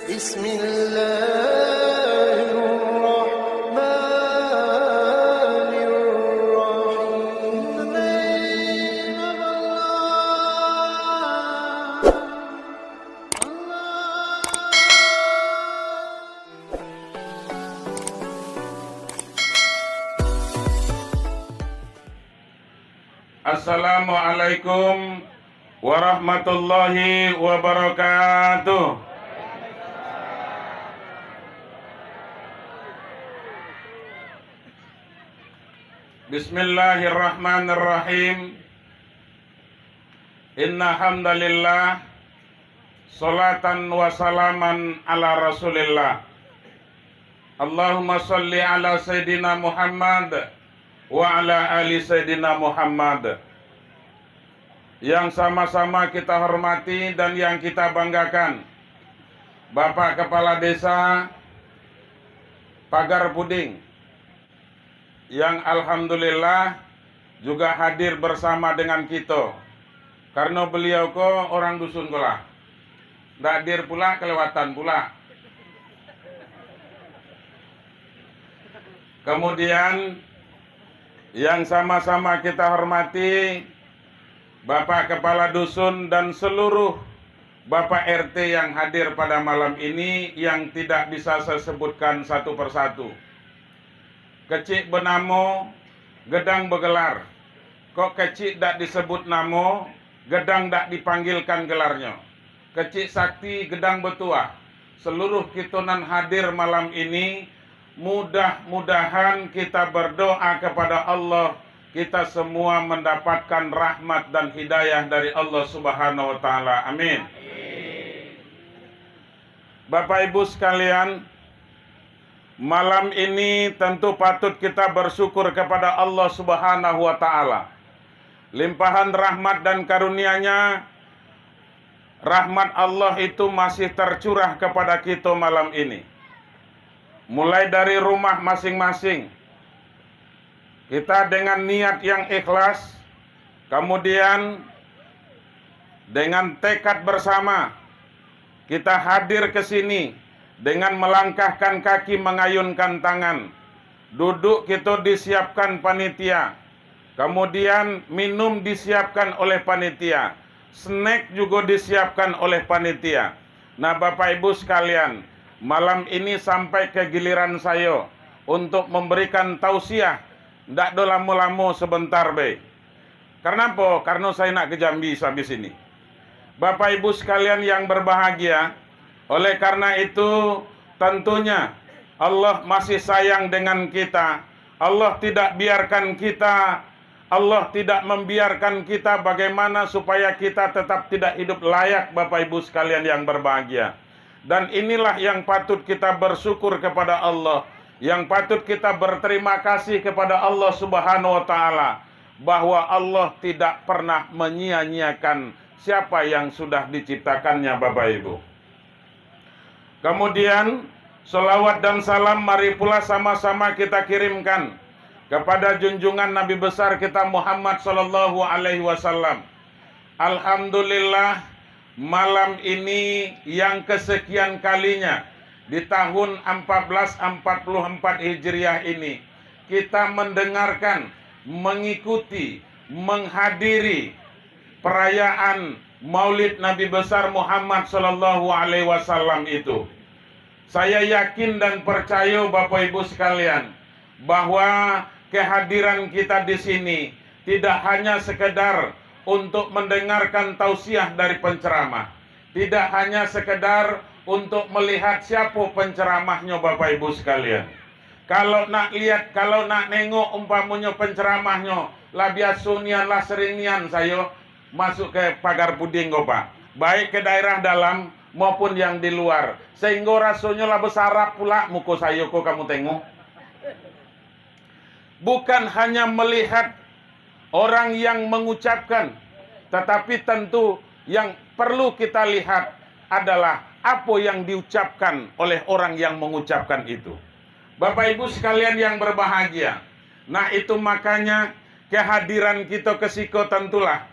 بسم الله الرحمن الرحيم. In the name of Allah. Assalamualaikum warahmatullahi wabarakatuh. Bismillahirrahmanirrahim. Inna hamdalillah, salatan wa salaman ala rasulillah. Allahumma salli ala Sayyidina Muhammad wa ala ali Sayyidina Muhammad. Yang sama-sama kita hormati dan yang kita banggakan, Bapak Kepala Desa Pagar Puding, yang alhamdulillah juga hadir bersama dengan kita. Karena beliau ko orang dusun kolah, ndak hadir pula, kelewatan pula. Kemudian yang sama-sama kita hormati Bapak Kepala Dusun dan seluruh Bapak RT yang hadir pada malam ini, yang tidak bisa saya sebutkan satu persatu. Kecik benamo, gedang begelar. Kok kecik dak disebut namo, gedang dak dipanggilkan gelarnya. Kecik sakti, gedang betua. Seluruh kitonan hadir malam ini, mudah-mudahan kita berdoa kepada Allah, kita semua mendapatkan rahmat dan hidayah dari Allah Subhanahu wa Ta'ala. Amin. Bapak Ibu sekalian, malam ini tentu patut kita bersyukur kepada Allah Subhanahu wa Ta'ala. Limpahan rahmat dan karunia-Nya, rahmat Allah itu masih tercurah kepada kita malam ini. Mulai dari rumah masing-masing, kita dengan niat yang ikhlas, kemudian dengan tekad bersama, kita hadir ke sini dengan melangkahkan kaki, mengayunkan tangan. Duduk kita disiapkan panitia, kemudian minum disiapkan oleh panitia, snack juga disiapkan oleh panitia. Nah Bapak Ibu sekalian, malam ini sampai ke giliran saya untuk memberikan tausiah. Ndak do lama-lama, sebentar be. Karena apa? Karena saya nak ke Jambi habis ini. Bapak Ibu sekalian yang berbahagia, oleh karena itu tentunya Allah masih sayang dengan kita. Allah tidak biarkan kita, Allah tidak membiarkan kita bagaimana supaya kita tetap tidak hidup layak, Bapak Ibu sekalian yang berbahagia. Dan inilah yang patut kita bersyukur kepada Allah, yang patut kita berterima kasih kepada Allah Subhanahu wa Ta'ala, bahwa Allah tidak pernah menyia-nyiakan siapa yang sudah diciptakannya, Bapak Ibu. Kemudian selawat dan salam mari pula sama-sama kita kirimkan kepada junjungan Nabi besar kita Muhammad sallallahu alaihi wasallam. Alhamdulillah, malam ini yang kesekian kalinya di tahun 1444 Hijriah ini kita mendengarkan, mengikuti, menghadiri perayaan Maulid Nabi besar Muhammad sallallahu alaihi wasallam itu. Saya yakin dan percaya Bapak Ibu sekalian, bahwa kehadiran kita di sini tidak hanya sekedar untuk mendengarkan tausiah dari penceramah, tidak hanya sekedar untuk melihat siapa penceramahnya, Bapak Ibu sekalian. Kalau nak lihat, kalau nak nengok umpamanya penceramahnya, lah biasunian lah serinian saya masuk ke Pagar Puding kok Pak, baik ke daerah dalam maupun yang di luar, sehingga rasanya lah besarap pula muka saya kok kamu tengok. Bukan hanya melihat orang yang mengucapkan, tetapi tentu yang perlu kita lihat adalah apa yang diucapkan oleh orang yang mengucapkan itu. Bapak Ibu sekalian yang berbahagia, nah itu makanya kehadiran kita ke siko tentulah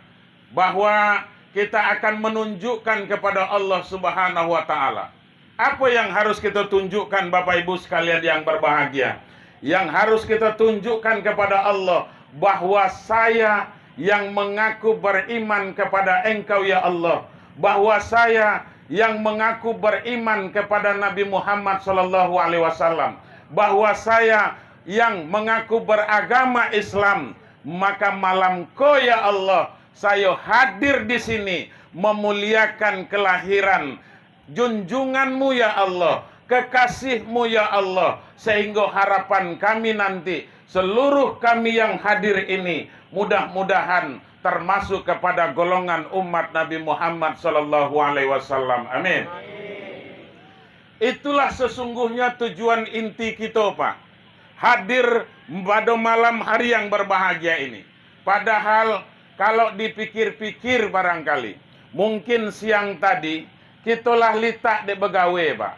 bahwa kita akan menunjukkan kepada Allah Subhanahu wa Ta'ala Apa yang harus kita tunjukkan Bapak Ibu sekalian yang berbahagia? Yang harus kita tunjukkan kepada Allah, bahwa saya yang mengaku beriman kepada Engkau ya Allah, bahwa saya yang mengaku beriman kepada Nabi Muhammad sallallahu alaihi wasallam, bahwa saya yang mengaku beragama Islam, maka malam ko ya Allah, saya hadir di sini memuliakan kelahiran junjunganmu ya Allah, kekasihmu ya Allah, sehingga harapan kami nanti, seluruh kami yang hadir ini, mudah-mudahan termasuk kepada golongan umat Nabi Muhammad sallallahu alaihi wasallam. Amin. Itulah sesungguhnya tujuan inti kita, Pak. Hadir pada malam hari yang berbahagia ini. Padahal kalau dipikir-pikir barangkali, mungkin siang tadi kitalah litak di begawe, Pak.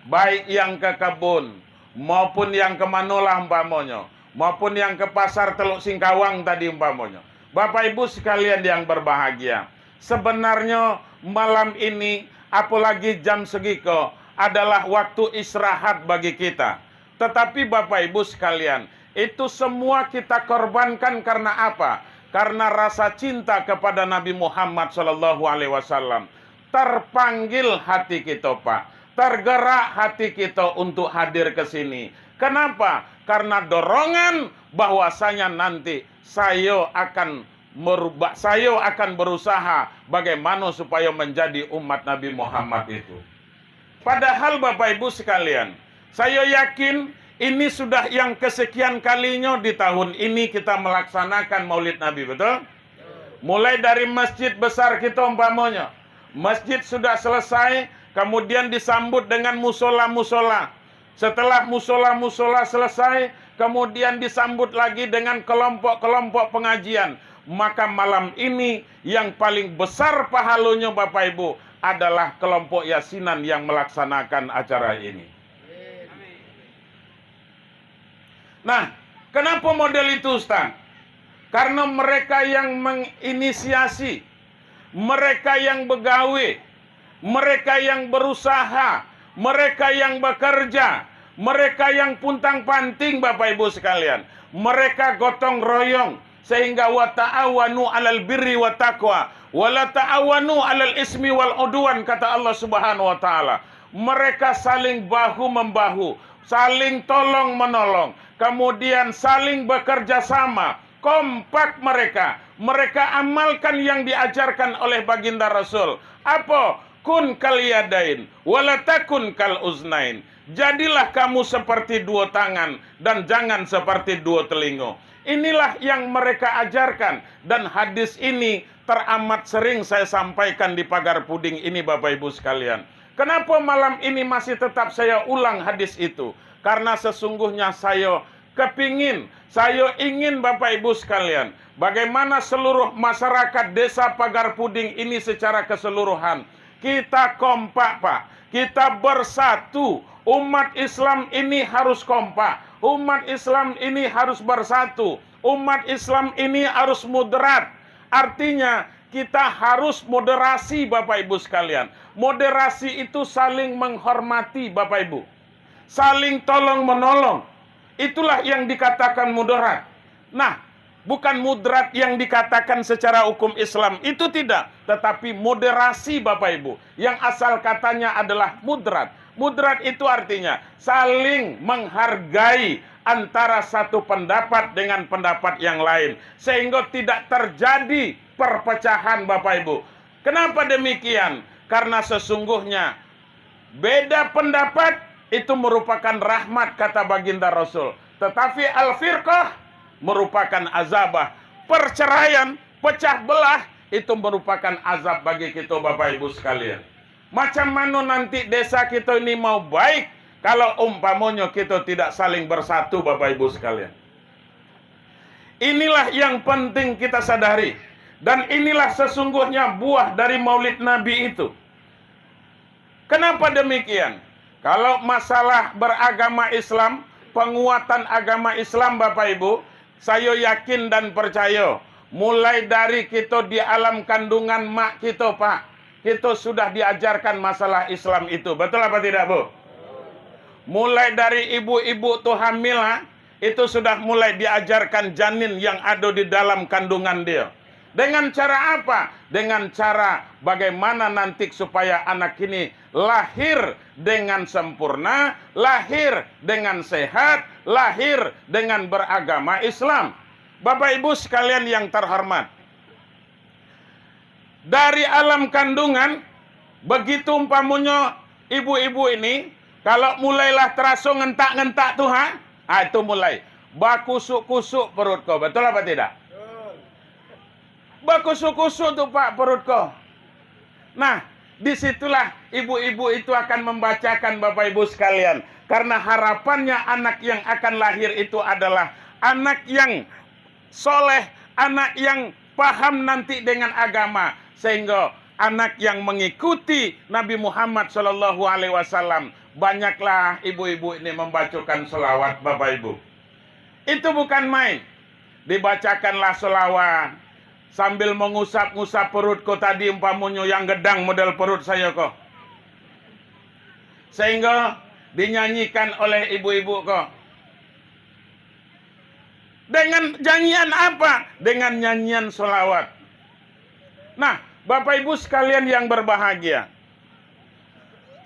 Baik yang ke kebun maupun yang ke Manolah umpamanya, maupun yang ke pasar Teluk Singkawang tadi umpamanya. Bapak Ibu sekalian yang berbahagia, sebenarnya malam ini, apalagi jam segiko, adalah waktu istirahat bagi kita. Tetapi Bapak Ibu sekalian, itu semua kita korbankan karena apa? Karena rasa cinta kepada Nabi Muhammad SAW. Terpanggil hati kita, Pak. Tergerak hati kita untuk hadir ke sini. Kenapa? Karena dorongan bahwasanya nanti saya akan berusaha bagaimana supaya menjadi umat Nabi Muhammad itu. Padahal Bapak Ibu sekalian, saya yakin ini sudah yang kesekian kalinya di tahun ini kita melaksanakan Maulid Nabi, betul? Mulai dari masjid besar kita umpamanya, masjid sudah selesai, kemudian disambut dengan musola-musola. Setelah musola-musola selesai, kemudian disambut lagi dengan kelompok-kelompok pengajian. Maka malam ini yang paling besar pahalanya Bapak Ibu adalah kelompok yasinan yang melaksanakan acara ini. Nah, kenapa model itu, Ustaz? Karena mereka yang menginisiasi, mereka yang begawe, mereka yang berusaha, mereka yang bekerja, mereka yang puntang-panting Bapak Ibu sekalian. Mereka gotong royong sehingga wa ta'awanu 'alal birri wa taqwa wa la ta'awanu 'alal ismi wal udwan, kata Allah Subhanahu wa taala. Mereka saling bahu membahu, saling tolong menolong, kemudian saling bekerja sama, kompak mereka. Mereka amalkan yang diajarkan oleh baginda Rasul. Apa? Kun kal yadain wala takun kal uznain. Jadilah kamu seperti dua tangan dan jangan seperti dua telinga. Inilah yang mereka ajarkan, dan hadis ini teramat sering saya sampaikan di pagar puding ini Bapak Ibu sekalian. Kenapa malam ini masih tetap saya ulang hadis itu? Karena sesungguhnya saya ingin Bapak Ibu sekalian, bagaimana seluruh masyarakat desa pagar puding ini secara keseluruhan kita kompak, Pak. Kita bersatu. Umat Islam ini harus kompak. Umat Islam ini harus bersatu. Umat Islam ini harus moderat. Artinya kita harus moderasi Bapak Ibu sekalian. Moderasi itu saling menghormati Bapak Ibu. Saling tolong menolong. Itulah yang dikatakan moderat. Nah, bukan moderat yang dikatakan secara hukum Islam, itu tidak. Tetapi moderasi Bapak Ibu, yang asal katanya adalah moderat. Moderat itu artinya saling menghargai antara satu pendapat dengan pendapat yang lain, sehingga tidak terjadi perpecahan Bapak Ibu. Kenapa demikian? Karena sesungguhnya beda pendapat itu merupakan rahmat, kata baginda Rasul. Tetapi al-firqah merupakan azabah. Perceraian, pecah belah, itu merupakan azab bagi kita Bapak Ibu sekalian. Macam mana nanti desa kita ini mau baik kalau umpamanya kita tidak saling bersatu Bapak Ibu sekalian. Inilah yang penting kita sadari. Dan inilah sesungguhnya buah dari Maulid Nabi itu. Kenapa demikian? Kalau masalah beragama Islam, penguatan agama Islam Bapak Ibu, saya yakin dan percaya, mulai dari kita di alam kandungan mak kita, Pak, kita sudah diajarkan masalah Islam itu. Betul apa tidak, Bu? Mulai dari ibu-ibu tuh hamil, itu sudah mulai diajarkan janin yang ada di dalam kandungan dia. Dengan cara apa? Dengan cara bagaimana nanti supaya anak ini lahir dengan sempurna, lahir dengan sehat, lahir dengan beragama Islam. Bapak Ibu sekalian yang terhormat, dari alam kandungan, begitu umpamanya ibu-ibu ini, kalau mulailah terasa ngentak-ngentak tuh, itu mulai bakusuk-kusuk perut kau. Betul apa tidak? Bakusuk-kusuk tuh Pak perut kau. Nah, disitulah ibu-ibu itu akan membacakan Bapak Ibu sekalian. Karena harapannya anak yang akan lahir itu adalah anak yang soleh, anak yang paham nanti dengan agama. Sehingga anak yang mengikuti Nabi Muhammad SAW. Banyaklah ibu-ibu ini membacakan selawat Bapak Ibu. Itu bukan main. Dibacakanlah selawat sambil mengusap-ngusap perutku tadi umpamanya yang gedang model perut saya kok. Sehingga dinyanyikan oleh ibu-ibu kok. Dengan nyanyian apa? Dengan nyanyian selawat. Nah, Bapak Ibu sekalian yang berbahagia.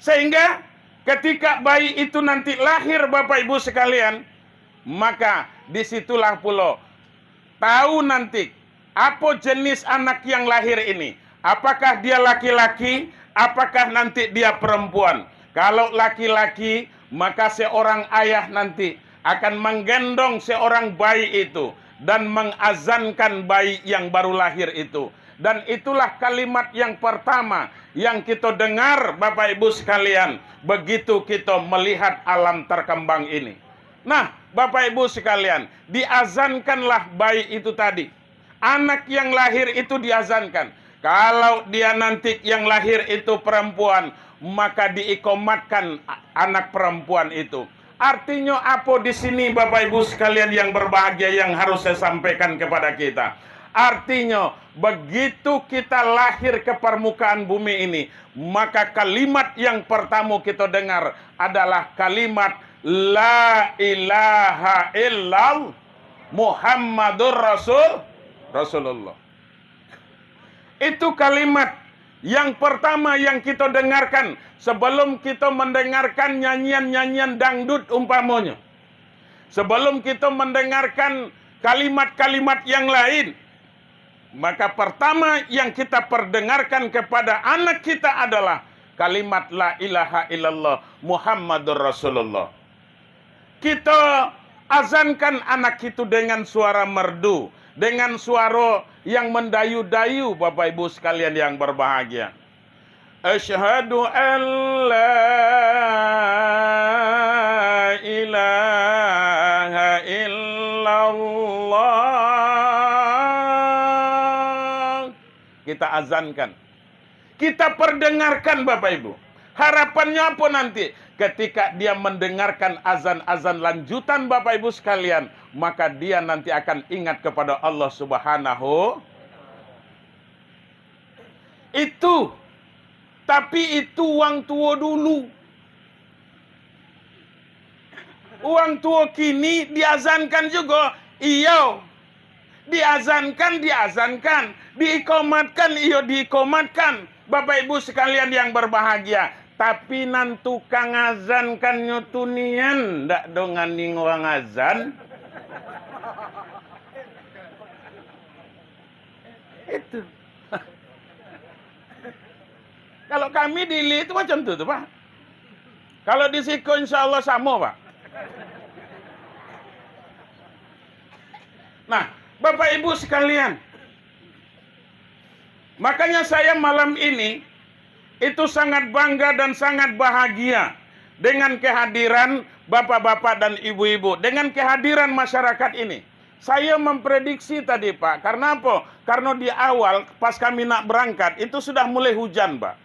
Sehingga ketika bayi itu nanti lahir Bapak Ibu sekalian, maka disitulah pula tahu nanti apa jenis anak yang lahir ini. Apakah dia laki-laki, apakah nanti dia perempuan. Kalau laki-laki, maka seorang ayah nanti akan menggendong seorang bayi itu dan mengazankan bayi yang baru lahir itu. Dan itulah kalimat yang pertama yang kita dengar Bapak Ibu sekalian begitu kita melihat alam terkembang ini. Nah, Bapak Ibu sekalian, diazankanlah bayi itu tadi. Anak yang lahir itu diazankan. Kalau dia nanti yang lahir itu perempuan, maka diikomatkan anak perempuan itu. Artinya apa di sini Bapak Ibu sekalian yang berbahagia yang harus saya sampaikan kepada kita? Artinya begitu kita lahir ke permukaan bumi ini, maka kalimat yang pertama kita dengar adalah kalimat La ilaha illallah Muhammadur Rasulullah. Itu kalimat yang pertama yang kita dengarkan sebelum kita mendengarkan nyanyian-nyanyian dangdut umpamanya. Sebelum kita mendengarkan kalimat-kalimat yang lain, maka pertama yang kita perdengarkan kepada anak kita adalah kalimat La ilaha illallah Muhammadur Rasulullah. Kita azankan anak itu dengan suara merdu, dengan suara yang mendayu-dayu Bapak Ibu sekalian yang berbahagia. Asyhadu an la ilaha illallah. Kita azankan. Kita perdengarkan Bapak Ibu. Harapannya apa nanti? Ketika dia mendengarkan azan-azan lanjutan Bapak Ibu sekalian, maka dia nanti akan ingat kepada Allah Subhanahu. Itu. Tapi itu uang tua dulu. Uang tua kini diazankan juga. Iya. Diazankan. Diikomatkan, iya diikomatkan. Bapak Ibu sekalian yang berbahagia. Tapi nan tukang azan kan nyutunian ndak dongan ning wang azan. Itu. Kalau kami di Li itu macam itu tuh, Pak. Kalau di Siko insya Allah sama, Pak. Nah, Bapak Ibu sekalian. Makanya saya malam ini itu sangat bangga dan sangat bahagia dengan kehadiran bapak-bapak dan ibu-ibu, dengan kehadiran masyarakat ini. Saya memprediksi tadi Pak, karena apa? Karena di awal pas kami nak berangkat itu sudah mulai hujan Pak.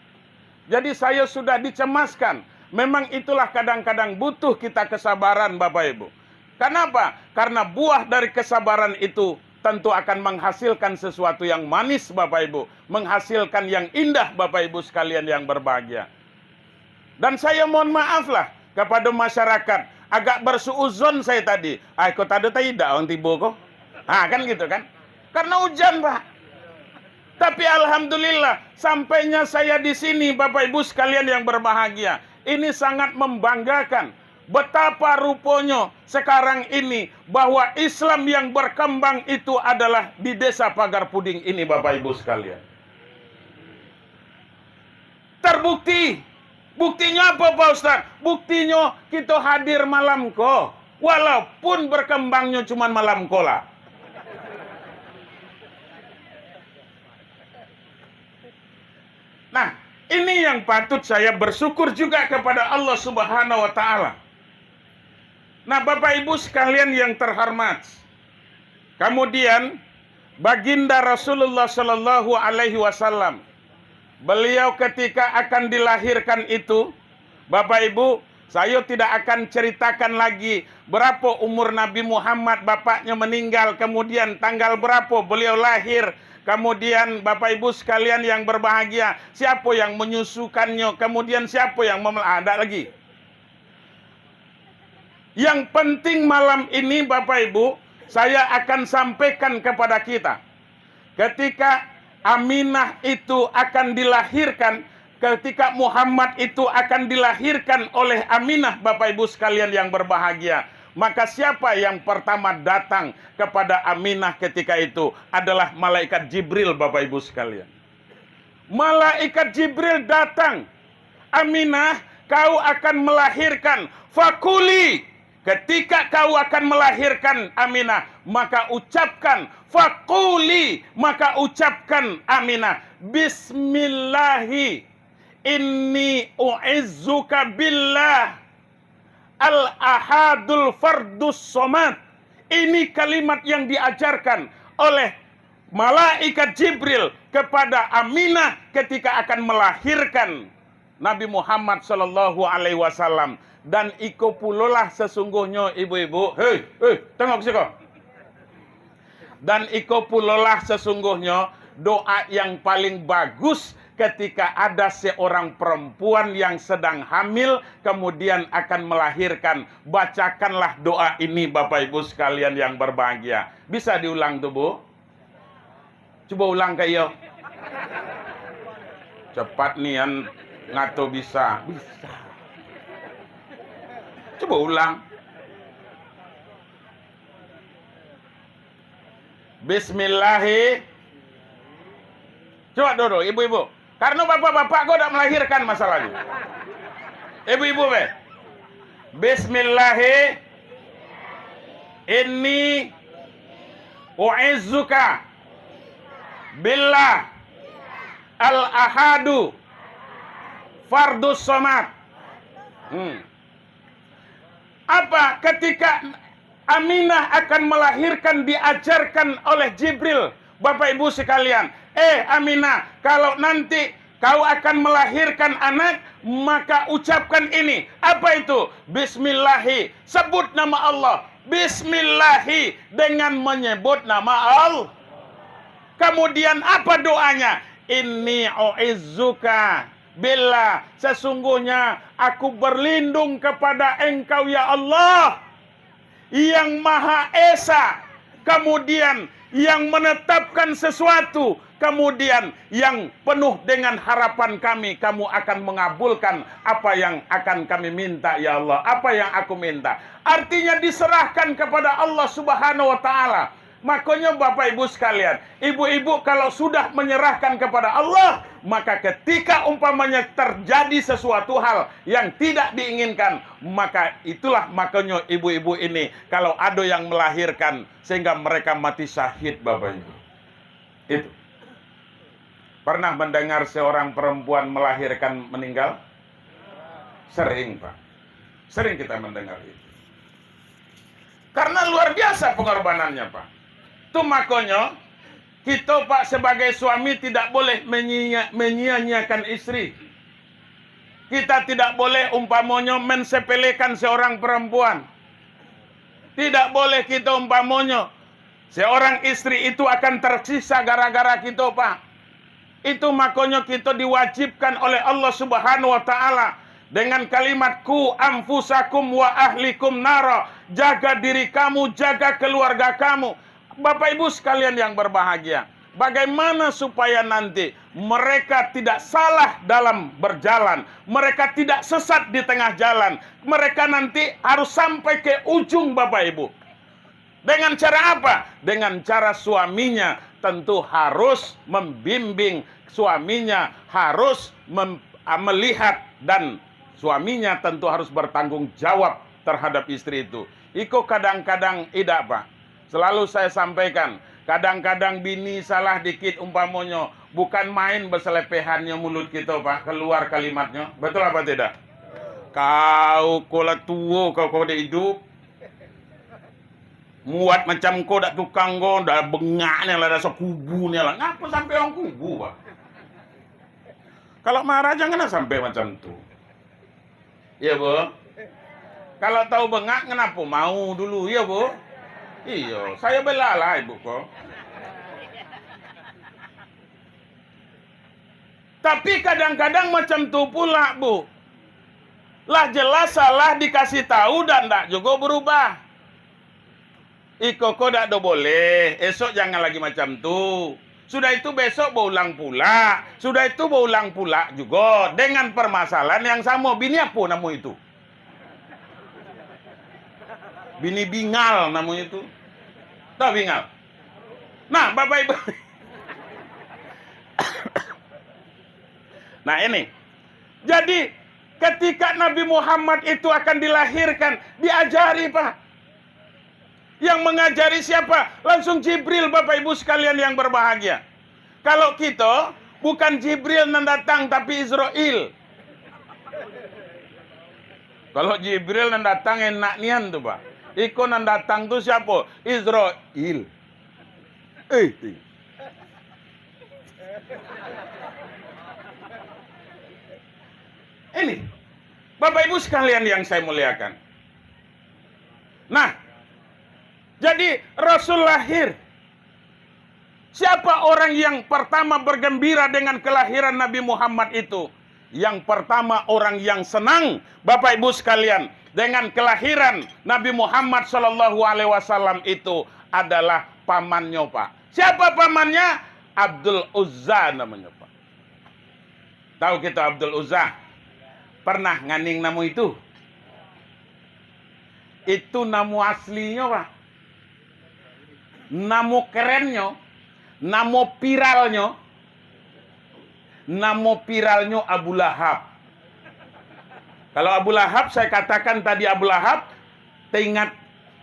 Jadi saya sudah dicemaskan. Memang itulah kadang-kadang butuh kita kesabaran Bapak Ibu. Kenapa? Karena buah dari kesabaran itu tentu akan menghasilkan sesuatu yang manis Bapak Ibu, menghasilkan yang indah Bapak Ibu sekalian yang berbahagia. Dan saya mohon maaf lah kepada masyarakat, agak bersuuzon saya tadi. Ikut ada tidak orang tiba kok. Kan gitu kan. Karena hujan Pak. Tapi alhamdulillah sampainya saya di sini Bapak Ibu sekalian yang berbahagia. Ini sangat membanggakan. Betapa rupanya sekarang ini bahwa Islam yang berkembang itu adalah di desa Pagar Puding ini Bapak Ibu sekalian. Terbukti. Buktinya apa Pak Ustaz? Buktinya kita hadir malam ko. Walaupun berkembangnya cuma malam ko lah. Nah, ini yang patut saya bersyukur juga kepada Allah Subhanahu wa Ta'ala. Nah, Bapak Ibu sekalian yang terhormat, kemudian baginda Rasulullah Shallallahu Alaihi Wasallam, beliau ketika akan dilahirkan itu, Bapak Ibu, saya tidak akan ceritakan lagi berapa umur Nabi Muhammad, bapaknya meninggal, kemudian tanggal berapa beliau lahir, kemudian Bapak Ibu sekalian yang berbahagia, siapa yang menyusukannya, kemudian siapa yang ada lagi. Yang penting malam ini Bapak Ibu, saya akan sampaikan kepada kita. Ketika Aminah itu akan dilahirkan, ketika Muhammad itu akan dilahirkan oleh Aminah Bapak Ibu sekalian yang berbahagia, maka siapa yang pertama datang kepada Aminah ketika itu adalah malaikat Jibril Bapak Ibu sekalian. Malaikat Jibril datang. Aminah, kau akan melahirkan. Fakuli. Ketika kau akan melahirkan Aminah, maka ucapkan fakuli, maka ucapkan Aminah, Bismillahi inni u'izzuka billah al-ahadul fardus somad. Ini kalimat yang diajarkan oleh malaikat Jibril kepada Aminah ketika akan melahirkan Nabi Muhammad Sallallahu Alaihi Wasallam. Dan iko pulolah sesungguhnya ibu-ibu, hei, tengok sih kok. Dan iko pulolah sesungguhnya doa yang paling bagus ketika ada seorang perempuan yang sedang hamil kemudian akan melahirkan. Bacakanlah doa ini Bapak Ibu sekalian yang berbahagia. Bisa diulang tuh Bu? Coba ulang kayak cepat nian ngato bisa. Bisa. Coba ulang. Bismillahi. Coba dulu ibu-ibu. Karena bapak-bapak kok tidak melahirkan masalahnya. Ibu-ibu be. Bismillahi. Inni u'izzuka billah al-ahadu fardus somad. Apa ketika Aminah akan melahirkan diajarkan oleh Jibril, Bapak Ibu sekalian, Aminah, kalau nanti kau akan melahirkan anak, maka ucapkan ini. Apa itu? Bismillahi, sebut nama Allah. Bismillahi, dengan menyebut nama Allah. Kemudian apa doanya? Inni u'izzuka billah, sesungguhnya aku berlindung kepada Engkau ya Allah yang Maha Esa, kemudian yang menetapkan sesuatu, kemudian yang penuh dengan harapan kami, kamu akan mengabulkan apa yang akan kami minta ya Allah. Apa yang aku minta artinya diserahkan kepada Allah Subhanahu wa Ta'ala. Makanya Bapak Ibu sekalian, ibu-ibu kalau sudah menyerahkan kepada Allah, maka ketika umpamanya terjadi sesuatu hal yang tidak diinginkan, maka itulah makanya ibu-ibu ini kalau ada yang melahirkan sehingga mereka mati syahid Bapak Ibu. Itu. Pernah mendengar seorang perempuan melahirkan meninggal? Sering Pak. Sering kita mendengar itu. Karena luar biasa pengorbanannya Pak. Itu makanya kita Pak sebagai suami tidak boleh menyia-nyiakan istri. Kita tidak boleh umpamanya mensepelekan seorang perempuan. Tidak boleh kita umpamanya Seorang istri itu akan tersiksa gara-gara kita, Pak. Itu makanya kita diwajibkan oleh Allah Subhanahu wa taala dengan kalimat ku anfusakum wa ahlikum nara. Jaga diri kamu, jaga keluarga kamu. Bapak Ibu sekalian yang berbahagia, bagaimana supaya nanti mereka tidak salah dalam berjalan, mereka tidak sesat di tengah jalan, mereka nanti harus sampai ke ujung, Bapak Ibu. Dengan cara apa? Dengan cara suaminya tentu harus membimbing, suaminya harus melihat, dan suaminya tentu harus bertanggung jawab terhadap istri itu. Iko kadang-kadang tidak, Pak. Selalu saya sampaikan, kadang-kadang bini salah dikit umpamonyo, bukan main berselepehannya mulut kita, Pak, keluar kalimatnya. Betul apa tidak? Kau kola tua, kau dah hidup. Muat macam kau dak tukang kau, dah bengaknya lah, dah sekubunya lah. Ngapa sampai orang kubu, Pak? Kalau marah jangan sampai macam tu. Iya, Bu. Kalau tahu bengak, kenapa mau dulu, ya, Bu? Iya, saya bela lah ibu kok. Tapi kadang-kadang macam tu pula, Bu. Lah jelas salah dikasih tahu dan tak juga berubah. Iko kok tak boleh, esok jangan lagi macam tu. Sudah itu besok berulang pula. Sudah itu berulang pula juga dengan permasalahan yang sama. Bini apa nama itu? Bini bingal namanya itu. Tahu bingal? Nah, Bapak Ibu. Nah, ini. Jadi, ketika Nabi Muhammad itu akan dilahirkan, diajari, Pak. Yang mengajari siapa? Langsung Jibril, Bapak Ibu sekalian yang berbahagia. Kalau kita, bukan Jibril yang datang, tapi Israel. Kalau Jibril yang datang enak nian tuh, Pak. Iko yang datang tuh siapa? Israel. Ini, Bapak Ibu sekalian yang saya muliakan. Nah, jadi Rasul lahir. Siapa orang yang pertama bergembira dengan kelahiran Nabi Muhammad itu? Yang pertama orang yang senang, Bapak Ibu sekalian, dengan kelahiran Nabi Muhammad SAW itu adalah pamannya, Pak. Siapa pamannya? Abdul Uzza namanya, Pak. Tahu kita Abdul Uzza? Pernah nganing nama itu? Itu nama aslinya, Pak. Nama kerennya, nama viralnya Abu Lahab. Kalau Abu Lahab, saya katakan tadi Abu Lahab, teringat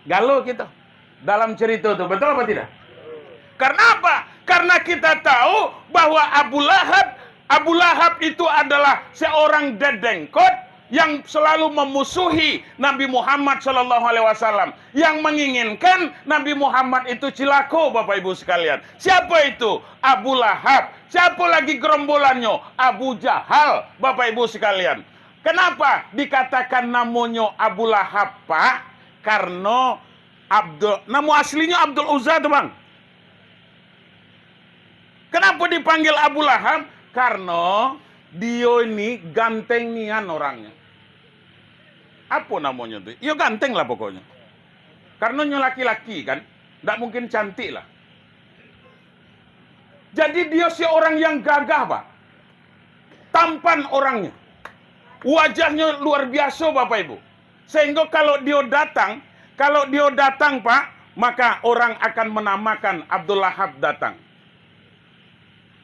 galau kita dalam cerita itu, betul apa tidak? Karena apa? Karena kita tahu bahwa Abu Lahab itu adalah seorang dedengkot yang selalu memusuhi Nabi Muhammad SAW, yang menginginkan Nabi Muhammad itu cilaka, Bapak Ibu sekalian. Siapa itu? Abu Lahab. Siapa lagi gerombolannya? Abu Jahal, Bapak Ibu sekalian. Kenapa dikatakan namanya Abu Lahab, Pak? Karena nama aslinya Abdul Uzza, tuh, Bang. Kenapa dipanggil Abu Lahab? Karena dia ini ganteng nian orangnya. Apa namanya tuh? Ya ganteng lah pokoknya. Karena laki-laki kan, tidak mungkin cantik lah. Jadi dia seorang yang gagah, Pak. Tampan orangnya. Wajahnya luar biasa, Bapak Ibu. Sehingga kalau dia datang, Pak, maka orang akan menamakan Abdul Lahab datang.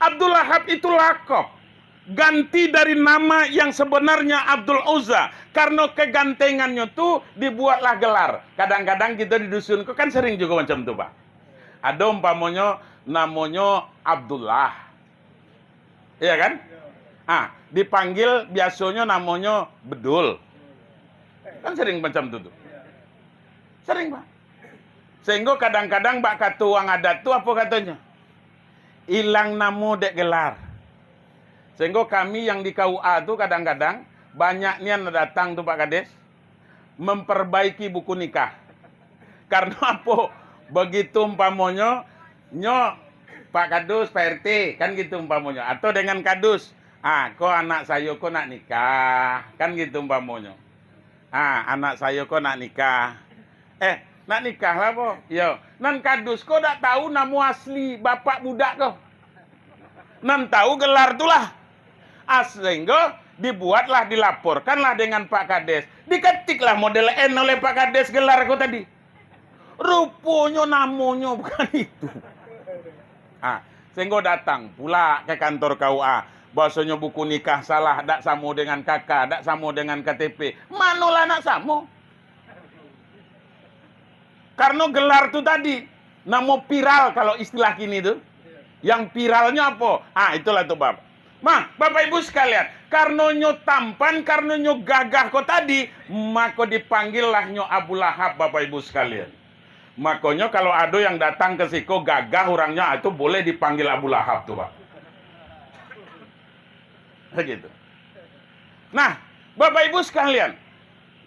Abdul Lahab itu lakop. Ganti dari nama yang sebenarnya Abdul Uzza. Karena kegantengannya tuh dibuatlah gelar. Kadang-kadang kita di dusun kan sering juga macam itu, Pak. Ada umpamanya namanya Abdullah. Iya kan? Dipanggil biasanya namanya Bedul. Kan sering macam itu tuh. Sering, Pak. Sehingga kadang-kadang Pak kata orang adat tuh apa katanya? Hilang namo dek gelar. Sehingga kami yang di KUA tuh kadang-kadang banyak nian datang tuh Pak Kades memperbaiki buku nikah. Karena apa? Begitu umpamonya, nyo Pak Kadus, Pak RT, kan gitu umpamonya. Atau dengan Kadus, kok anak saya kok nak nikah, kan gitu umpamonya. Anak saya kok nak nikah. Nak nikah lah po. Yo, nan Kadus kok tak tahu nama asli bapak budak kok. Nan tahu gelar tulah. Sehingga dibuatlah, dilaporkanlah dengan Pak Kades. Diketiklah model N oleh Pak Kades gelar kok tadi. Rupanya namanya bukan itu. Sehingga datang pula ke kantor KUA. Bahasanya buku nikah salah, tak sama dengan kakak, tak sama dengan KTP. Manolah nak sama. Karena gelar tu tadi, nama viral kalau istilah kini tu. Yang viralnya apa? Itulah tu Bapak. Bapak Ibu sekalian, karena nyo tampan, karena nyo gagah kok tadi, maka dipanggillah nyo Abu Lahab Bapak Ibu sekalian. Makanya kalau ada yang datang ke siko gagah orangnya, itu boleh dipanggil Abu Lahab tuh Pak. Begitu. Nah, Bapak Ibu sekalian,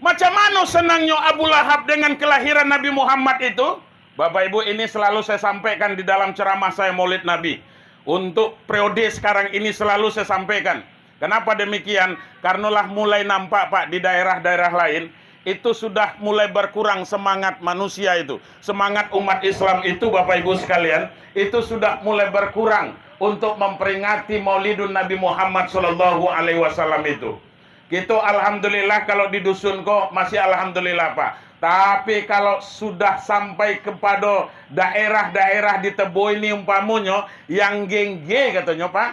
macam mana senangnya Abu Lahab dengan kelahiran Nabi Muhammad itu? Bapak Ibu, ini selalu saya sampaikan di dalam ceramah saya Maulid Nabi. Untuk periode sekarang ini selalu saya sampaikan. Kenapa demikian? Karenalah mulai nampak Pak di daerah-daerah lain, itu sudah mulai berkurang semangat manusia itu. Semangat umat Islam itu Bapak Ibu sekalian, itu sudah mulai berkurang untuk memperingati Maulidun Nabi Muhammad SAW itu. Gitu alhamdulillah kalau di dusun kok masih alhamdulillah Pak. Tapi kalau sudah sampai kepada daerah-daerah di Tebo ini umpamanya yang gengge katanya Pak.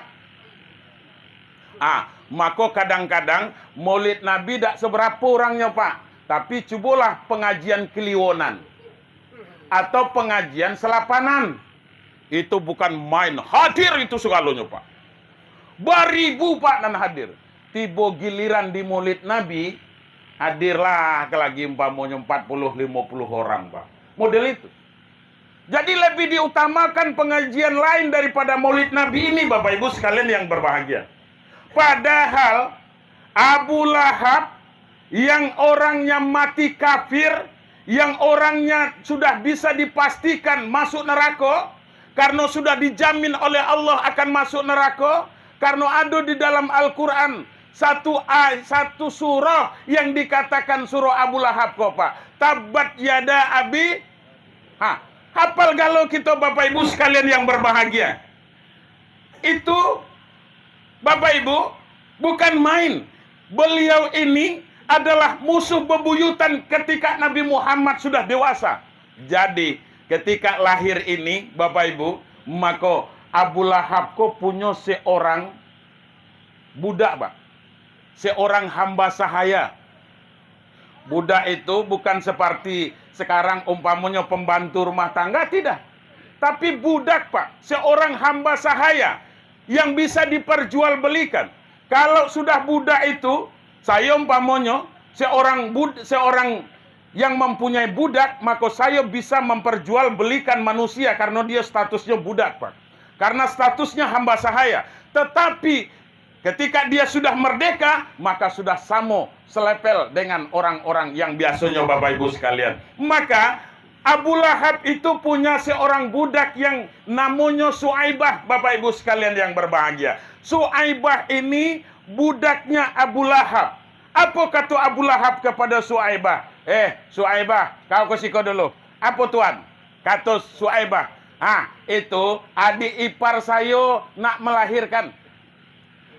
Maka kadang-kadang Maulid Nabi tak seberapa orangnya Pak. Tapi cobalah pengajian Kliwonan atau pengajian Selapanan. Itu bukan main, hadir itu segalanya Pak. Beribu Pak dan hadir. Tiba giliran di Maulid Nabi, hadirlah lagi umpamanya 40-50 orang Pak. Model itu. Jadi lebih diutamakan pengajian lain daripada Maulid Nabi ini Bapak Ibu sekalian yang berbahagia. Padahal Abu Lahab yang orangnya mati kafir, yang orangnya sudah bisa dipastikan masuk neraka, karena sudah dijamin oleh Allah akan masuk neraka, karena ada di dalam Al-Quran satu surah yang dikatakan surah Abu Lahab kok Pak. Tabat yada abi. Hafal galau kita Bapak Ibu sekalian yang berbahagia. Itu Bapak Ibu bukan main. Beliau ini adalah musuh bebuyutan ketika Nabi Muhammad sudah dewasa. Jadi ketika lahir ini Bapak Ibu, maka Abu Lahab kok punya seorang budak Pak. Seorang hamba sahaya. Budak itu bukan seperti sekarang umpamanya pembantu rumah tangga, tidak. Tapi budak Pak, seorang hamba sahaya yang bisa diperjualbelikan. Kalau sudah budak itu, saya umpamanya seorang yang mempunyai budak, maka saya bisa memperjualbelikan manusia karena dia statusnya budak Pak. Karena statusnya hamba sahaya. Tetapi ketika dia sudah merdeka, maka sudah sama selepel dengan orang-orang yang biasanya Bapak Ibu sekalian. Maka Abu Lahab itu punya seorang budak yang namanya Suaibah Bapak Ibu sekalian yang berbahagia. Suaibah ini budaknya Abu Lahab. Apa kata Abu Lahab kepada Suaibah? Suaibah, kau kesiko dulu. Apa tuan? Kata Suaibah, itu adik ipar saya nak melahirkan.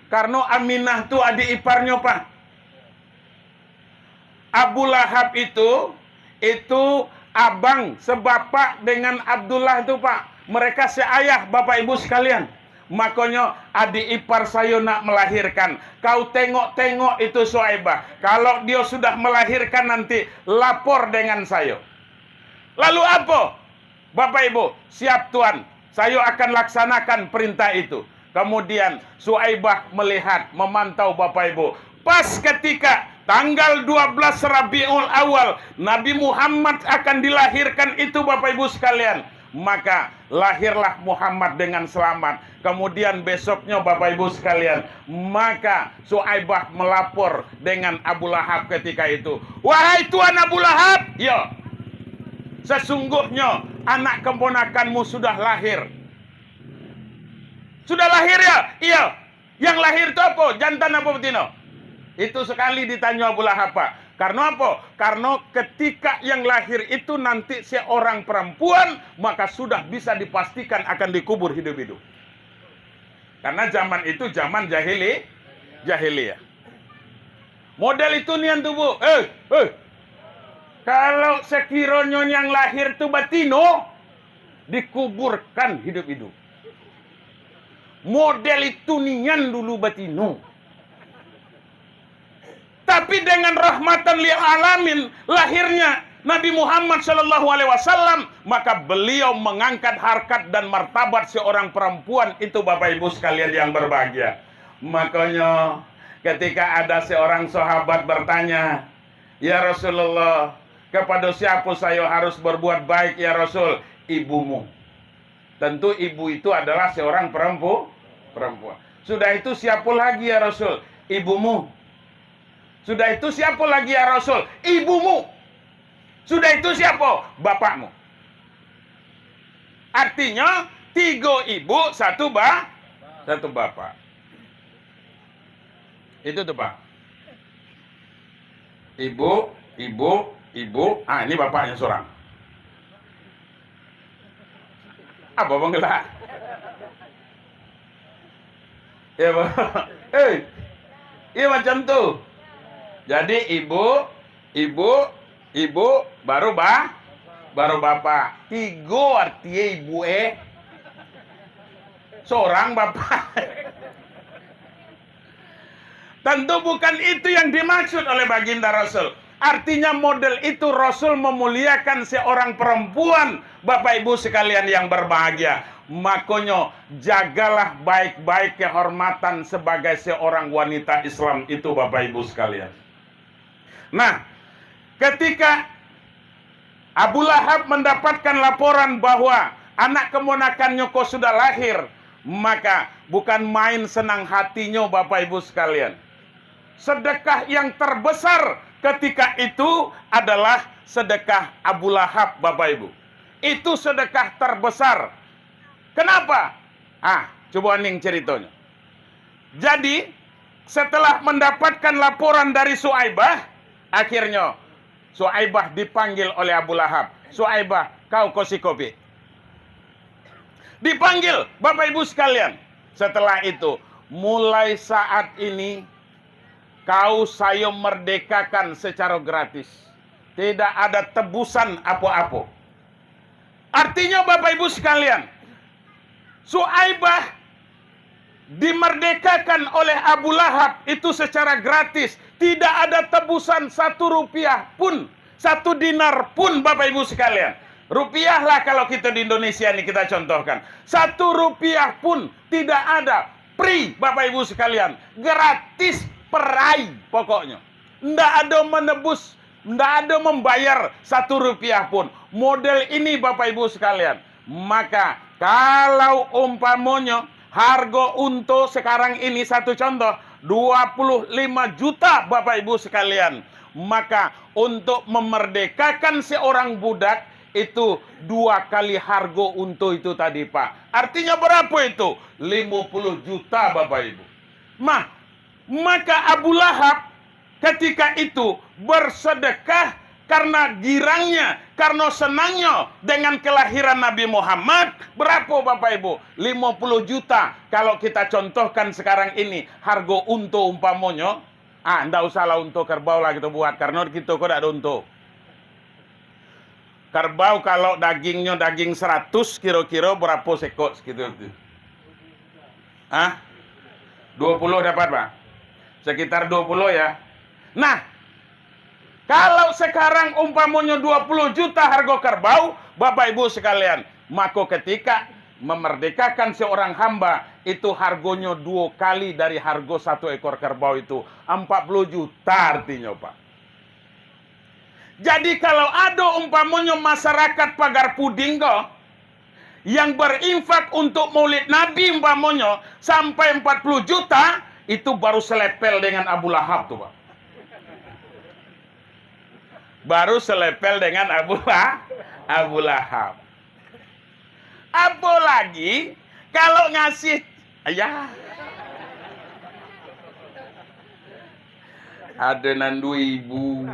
Karena Aminah itu adik iparnya Pak. Abu Lahab itu abang sebapak dengan Abdullah itu Pak. Mereka seayah Bapak Ibu sekalian. Makanya adik ipar saya nak melahirkan. Kau tengok-tengok itu Suaibah. Kalau dia sudah melahirkan nanti lapor dengan saya. Lalu apa? Bapak Ibu, siap tuan. Saya akan laksanakan perintah itu. Kemudian Suaibah melihat, memantau Bapak Ibu. Pas ketika tanggal 12 Rabiul Awal Nabi Muhammad akan dilahirkan itu Bapak Ibu sekalian. Maka lahirlah Muhammad dengan selamat. Kemudian besoknya Bapak Ibu sekalian, maka Suaibah melapor dengan Abu Lahab ketika itu. Wahai Tuan Abu Lahab, yo, sesungguhnya anak keponakanmu sudah lahir. Sudah lahir ya? Iya. Yang lahir itu apa? Jantan apa betina? Itu sekali ditanya Abu Lahab, Pak. Karena apa? Karena ketika yang lahir itu nanti seorang perempuan, maka sudah bisa dipastikan akan dikubur hidup-hidup. Karena zaman itu zaman jahiliyah. Model itu nian tuh, Bu. Kalau sekiranya yang lahir itu batino, dikuburkan hidup-hidup. Model itu nian dulu batino. Tapi dengan rahmatan lil alamin lahirnya Nabi Muhammad SAW, maka beliau mengangkat harkat dan martabat seorang perempuan itu, Bapak Ibu sekalian yang berbahagia. Makanya ketika ada seorang sahabat bertanya, "Ya Rasulullah, kepada siapa saya harus berbuat baik ya Rasul?" Ibumu. Tentu ibu itu adalah seorang perempuan. Sudah itu siapa lagi ya Rasul? Ibumu. Sudah itu siapa lagi ya Rasul? Ibumu. Sudah itu siapa? Bapakmu. Artinya 3 ibu, 1 bapak. Itu tuh, Pak. Ibu. Ah, ini bapaknya seorang. Apa bang gelak? Ya, Bang. Iya macam tuh. Jadi ibu, baru bapak. 3 artinya ibu seorang bapak. Tentu bukan itu yang dimaksud oleh baginda Rasul. Artinya model itu Rasul memuliakan seorang perempuan, Bapak Ibu sekalian yang berbahagia. Makanya jagalah baik-baik kehormatan sebagai seorang wanita Islam itu, Bapak Ibu sekalian. Nah, ketika Abu Lahab mendapatkan laporan bahwa anak keponakannya kok sudah lahir, maka bukan main senang hatinya, Bapak Ibu sekalian. Sedekah yang terbesar ketika itu adalah sedekah Abu Lahab, Bapak Ibu. Itu sedekah terbesar. Kenapa? Coba ning ceritanya. Jadi, setelah mendapatkan laporan dari Suaibah, akhirnya Suaibah dipanggil oleh Abu Lahab. Suaibah, kau kosi kopi. Dipanggil, Bapak Ibu sekalian. Setelah itu, mulai saat ini kau saya merdekakan secara gratis. Tidak ada tebusan apa-apa. Artinya Bapak Ibu sekalian, Suaibah dimerdekakan oleh Abu Lahab itu secara gratis. Tidak ada tebusan 1 rupiah pun, 1 dinar pun, Bapak Ibu sekalian. Rupiah lah kalau kita di Indonesia ini kita contohkan. 1 rupiah pun tidak ada. Free, Bapak Ibu sekalian. Gratis perai pokoknya. Tidak ada menebus, tidak ada membayar 1 rupiah pun. Model ini Bapak Ibu sekalian. Maka kalau umpamanya harga untuk sekarang ini, satu contoh 25 juta Bapak Ibu sekalian, maka untuk memerdekakan seorang budak itu 2 kali harga untuk itu tadi, Pak. Artinya berapa itu? 50 juta Bapak Ibu. Maka Abu Lahab ketika itu bersedekah karena girangnya, karena senangnya dengan kelahiran Nabi Muhammad. Berapa Bapak Ibu? 50 juta. Kalau kita contohkan sekarang ini, harga unta umpamanya, ndak usahlah unta kerbau lah kita buat, karena kita kok ada unta. Kerbau kalau dagingnya daging 100, kira-kira berapa sekok segitu? 20 dapat, Pak? Sekitar 20 ya. Nah, kalau sekarang umpamanya 20 juta harga kerbau, Bapak Ibu sekalian, maka ketika memerdekakan seorang hamba, itu harganya 2 kali dari harga 1 ekor kerbau itu. 40 juta artinya, Pak. Jadi kalau ada umpamanya masyarakat Pagar Puding yang berinfak untuk maulid Nabi umpamanya sampai 40 juta, itu baru selepel dengan Abu Lahab tuh, Pak. Baru selepel dengan Abu Lahab. Apalagi kalau ngasih, ya, adonan 2.000,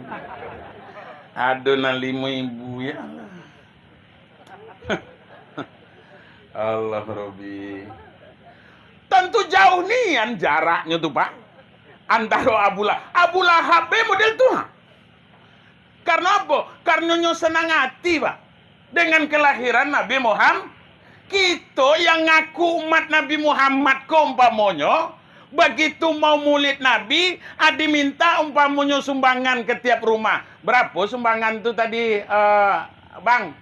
adonan 5.000, ya Allah. Allah Robi. Tentu jauh nian jaraknya tuh Pak. Antara Abu Lahab model tuh. Karena apa? Karena nyo senang hati Pak. Dengan kelahiran Nabi Muhammad. Kita yang ngaku umat Nabi Muhammad umpamonyo, begitu mau mulid Nabi, adi minta umpamonyo sumbangan ke tiap rumah. Berapa sumbangan itu tadi, Bang?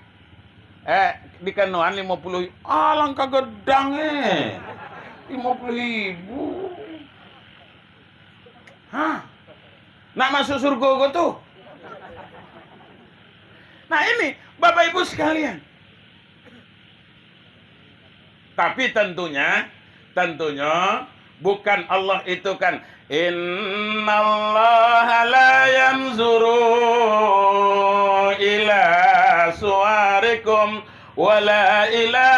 Di Kanoan 50. Langkah gedang 50.000. Hah? Nak masuk surga gua tuh. Nah ini, Bapak Ibu sekalian. Tapi tentunya bukan Allah itu kan innallaha la yanzuru ila suwarikum wala ila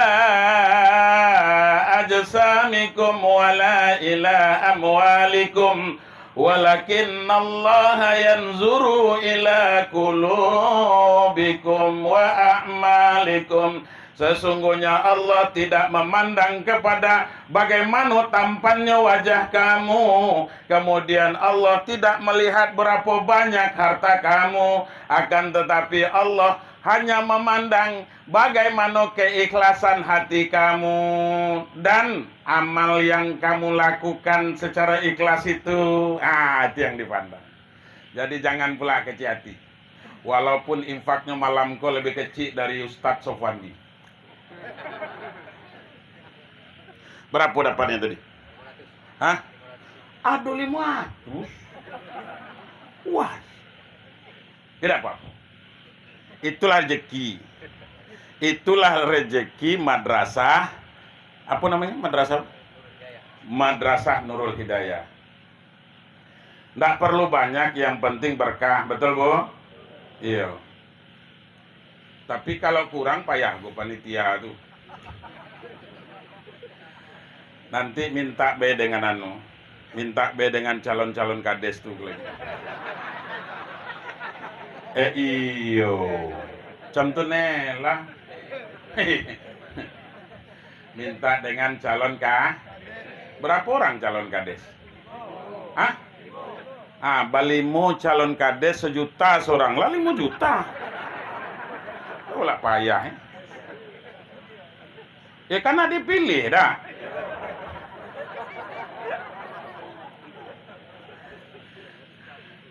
ajsamikum wala ila amwalikum walakinnallaha yanzuru ila qulubikum wa a'malikum. Sesungguhnya Allah tidak memandang kepada bagaimana tampannya wajah kamu. Kemudian Allah tidak melihat berapa banyak harta kamu. Akan tetapi Allah hanya memandang bagaimana keikhlasan hati kamu. Dan amal yang kamu lakukan secara ikhlas itu. Itu yang dipandang. Jadi jangan pula kecil hati. Walaupun infaknya malamku lebih kecil dari Ustadz Sofwandi. Berapa dapatnya tadi? Hah? Aduh 500. Wah. Tidak apa-apa. Itulah rezeki. Itulah rezeki madrasah. Apa namanya madrasah? Madrasah Nurul Hidayah. Tidak perlu banyak, yang penting berkah. Betul Bu? Iya. Tapi kalau kurang payah gue panitia tuh. Nanti minta B dengan minta B dengan calon-calon kades tuh lagi. Iyo. Contohnya lah. Minta dengan calon berapa orang calon kades? Hah? Balimu calon kades 1 juta seorang lah 5 juta. Lah payah ya karena dipilih dah.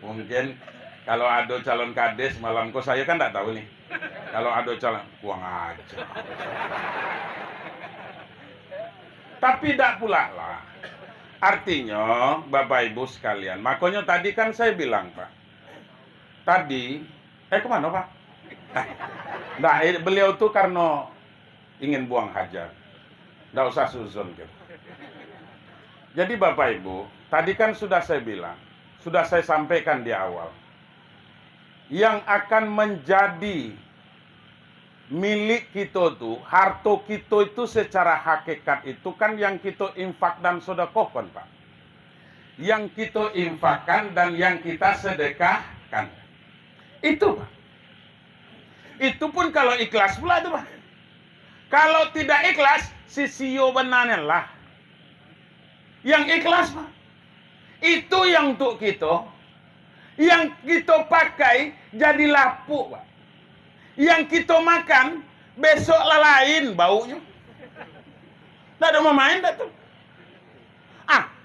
Mungkin kalau ada calon kades malamku saya kan tak tahu nih. Kalau ada calon uang aja. Tapi tak pula lah. Artinya Bapak Ibu sekalian, makanya tadi kan saya bilang Pak. Tadi kemana Pak? Nah, beliau tuh karena ingin buang hajat. Nggak usah suzon gitu. Jadi Bapak Ibu, tadi kan sudah saya bilang, sudah saya sampaikan di awal. Yang akan menjadi milik kita tuh, harta kita itu secara hakikat itu kan yang kita infak dan sedekahkan Pak. Yang kita infakkan dan yang kita sedekahkan. Itu Pak. Itu pun kalau ikhlas pula itu Pak. Kalau tidak ikhlas, sisio benarnya lah. Yang ikhlas Pak. Itu yang untuk kita. Yang kita pakai jadi lapuk Pak. Yang kita makan, besok lain baunya. Tak ada mau main tak tuh.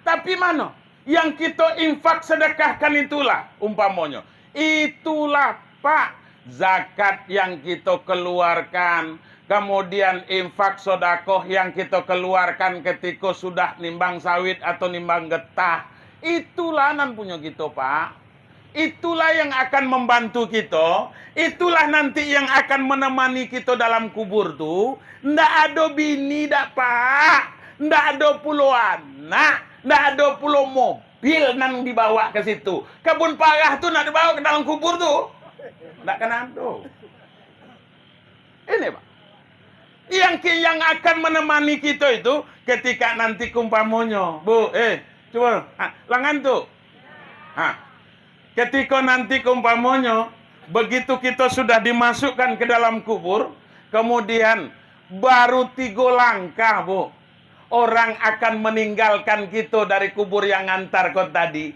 Tapi mana? Yang kita infak sedekahkan itulah umpamanya. Itulah Pak. Zakat yang kita keluarkan, kemudian infak sodakoh yang kita keluarkan ketika sudah nimbang sawit atau nimbang getah. Itulah nan punya kita Pak. Itulah yang akan membantu kita. Itulah nanti yang akan menemani kita dalam kubur tuh. Ndak ada bini dak Pak. Ndak ada pulau anak. Ndak ada pulau mobil nang dibawa ke situ. Kebun parah tuh nak dibawa ke dalam kubur tuh. Nggak kena ada. Ini Pak. Yang akan menemani kita itu ketika nanti kumpamonyo. Bu, coba langan tuh. Ketika nanti kumpamonyo, begitu kita sudah dimasukkan ke dalam kubur, kemudian baru 3 langkah, Bu, orang akan meninggalkan kita dari kubur yang ngantar kau tadi.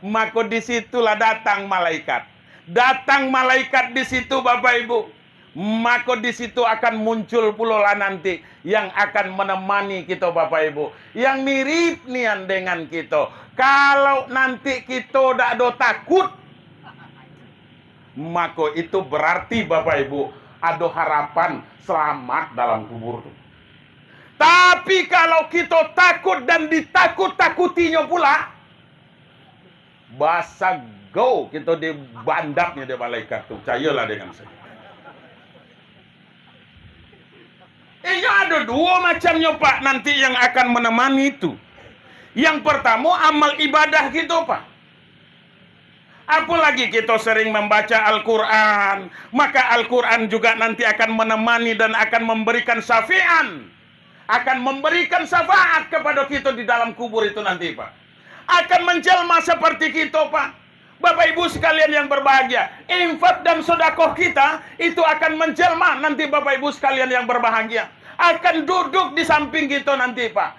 Maka disitulah datang malaikat. Datang malaikat di situ, Bapak Ibu. Maka di situ akan muncul pula lah nanti yang akan menemani kita, Bapak Ibu, yang mirip nian dengan kita. Kalau nanti kita tidak ada takut, maka itu berarti, Bapak Ibu, ada harapan selamat dalam kubur. Tapi kalau kita takut dan ditakut-takutinya pula, basa go kita dibandapnya di malaikat tuh. Percayalah dengan saya. Ini ada 2 macamnya, Pak, nanti yang akan menemani itu. Yang pertama, amal ibadah kita, Pak. Apalagi kita sering membaca Al-Quran, maka Al-Quran juga nanti akan menemani dan akan memberikan syafi'an. Akan memberikan syafaat kepada kita di dalam kubur itu nanti, Pak. Akan menjelma seperti kita, Pak. Bapak Ibu sekalian yang berbahagia, infak dan sedekah kita itu akan menjelma nanti, Bapak Ibu sekalian yang berbahagia. Akan duduk di samping kita nanti, Pak.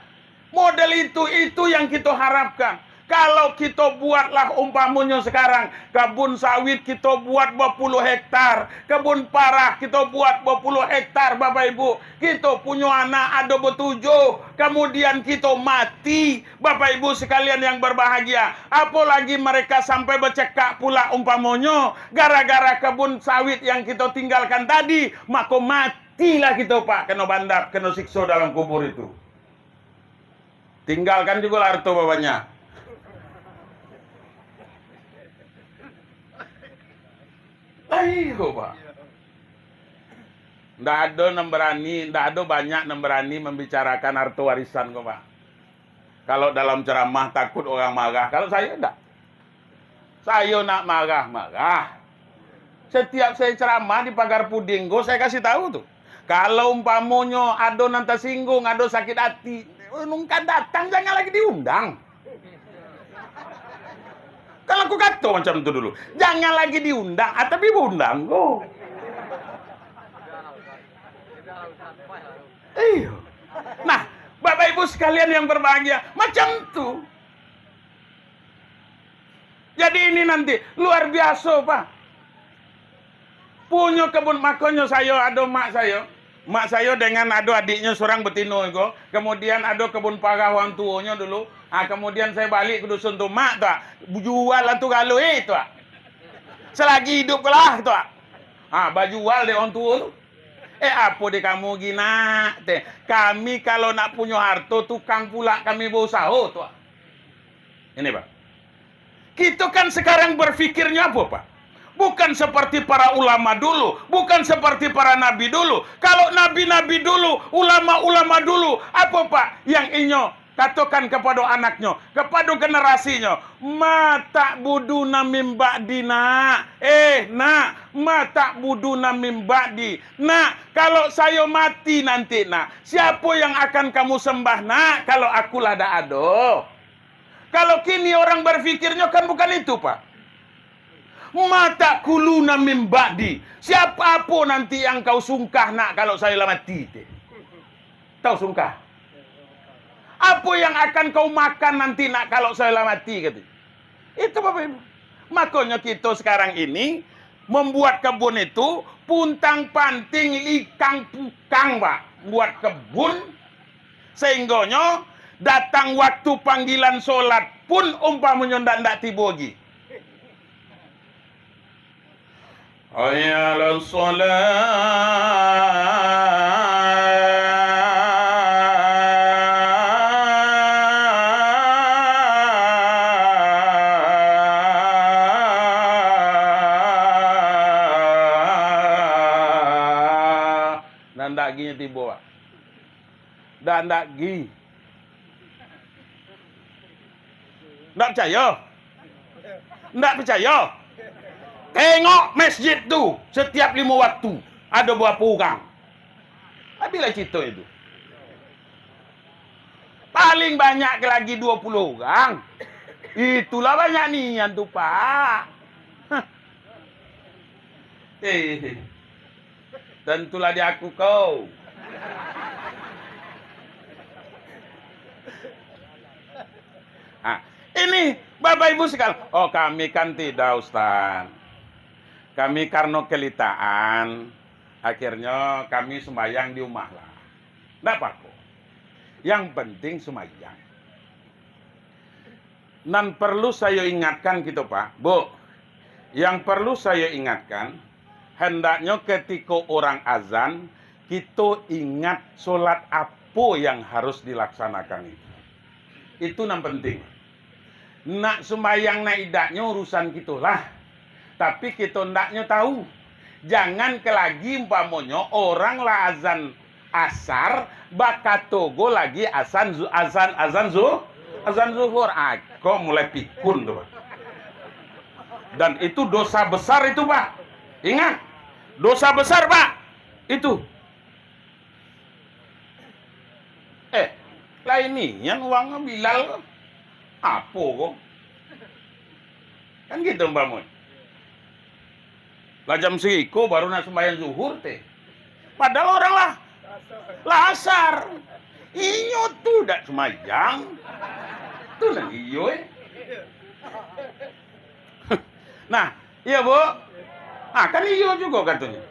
Model itu yang kita harapkan. Kalau kita buatlah umpamanya sekarang, kebun sawit kita buat 20 hektar, kebun parah kita buat 20 hektar, Bapak Ibu. Kita punya anak ada 7, kemudian kita mati, Bapak Ibu sekalian yang berbahagia. Apalagi mereka sampai bercekak pula umpamanya, gara-gara kebun sawit yang kita tinggalkan tadi, maka matilah kita, Pak, kena bandap, kena siksa dalam kubur itu. Tinggalkan juga lah harta bapaknya. Ayo, Pak. Nggak ada banyak yang berani membicarakan harta warisan kok, Pak. Kalau dalam ceramah takut orang marah. Kalau saya enggak. Saya nak marah. Setiap saya ceramah di pagar pudinggo, saya kasih tahu tuh. Kalau umpamonyo ada nanti singgung, ada sakit hati, nungkan datang jangan lagi diundang. Kalau aku kata macam itu dulu, jangan lagi diundang, tapi undang kok. Iya. Nah, Bapak Ibu sekalian yang berbahagia, macam itu. Jadi ini nanti luar biasa, Pak. Punya kebun, makanya saya ada mak saya dengan ada adiknya seorang betino itu. Kemudian ada kebun parah orang tuanya dulu. Kemudian saya balik ke dusun tu, mak tu, jual lah tu kalau tu. Selagi hidup lah tu. Jual deh orang tua tu. Apa deh kamu gina? Kami kalau nak punya harta tukang pula kami berusaha tu. Ini, Pak. Kita kan sekarang berfikirnya apa, Pak? Bukan seperti para ulama dulu, bukan seperti para nabi dulu. Kalau nabi-nabi dulu, ulama-ulama dulu, apa, Pak? Yang inyo katakan kepada anaknya, kepada generasinya, mata buduna mim ba'dina. Mata buduna mim ba'di. Nak, kalau saya mati nanti, nak, siapa yang akan kamu sembah, nak? Kalau akulah dah ada. Kalau kini orang berfikirnya kan bukan itu, Pak. Mata kuluna mim ba'di. Siapa apa nanti yang kau sungkah, nak, kalau saya mati? Tahu sungkah? Apa yang akan kau makan nanti, nak, kalau saya mati? Gitu. Itu, Bapak Ibu. Makanya kita sekarang ini membuat kebun itu puntang panting likang pukang, Pak. Buat kebun sehingganya datang waktu panggilan sholat pun umpamanya ndak tiba lagi. Hayya ndak gini tiba. Ndak gini. Ndak percaya? Ndak percaya? Tengok masjid tu setiap 5 waktu ada berapa orang? Bila cito itu. Paling banyak lagi 20 orang. Itulah banyak nian tuh, Pak. Tentulah di aku kau. Ini Bapak Ibu sekalian. Oh, kami kan tidak, Ustaz. Kami karena kelitaan, akhirnya kami sembahyang di rumah lah. Nggak apa-apa. Yang penting sembahyang. Dan perlu saya ingatkan gitu, Pak. Bu, yang perlu saya ingatkan, hendaknya ketika orang azan, kita ingat sholat apa yang harus dilaksanakan itu. Itu yang penting. Nak sembahyang nak idaknya urusan kitulah. Tapi kita ndaknya tahu. Jangan kelagi umpamanya orang lah azan asar, bakatogo lagi azan zuhur. Kok mulai pikun tuh, Pak. Dan itu dosa besar itu, Pak. Ingat, dosa besar, Pak. Itu. Lah ini yang uangnya Bilal apa kok? Kan gitu, Mbak Mun. Lah jam segitu baru nak sembahyang zuhur teh. Padahal orang lah asar. Inyo tuh dak sembahyang. Tuh nang iyo Nah, iya Bu. Kan iyo juga katanya.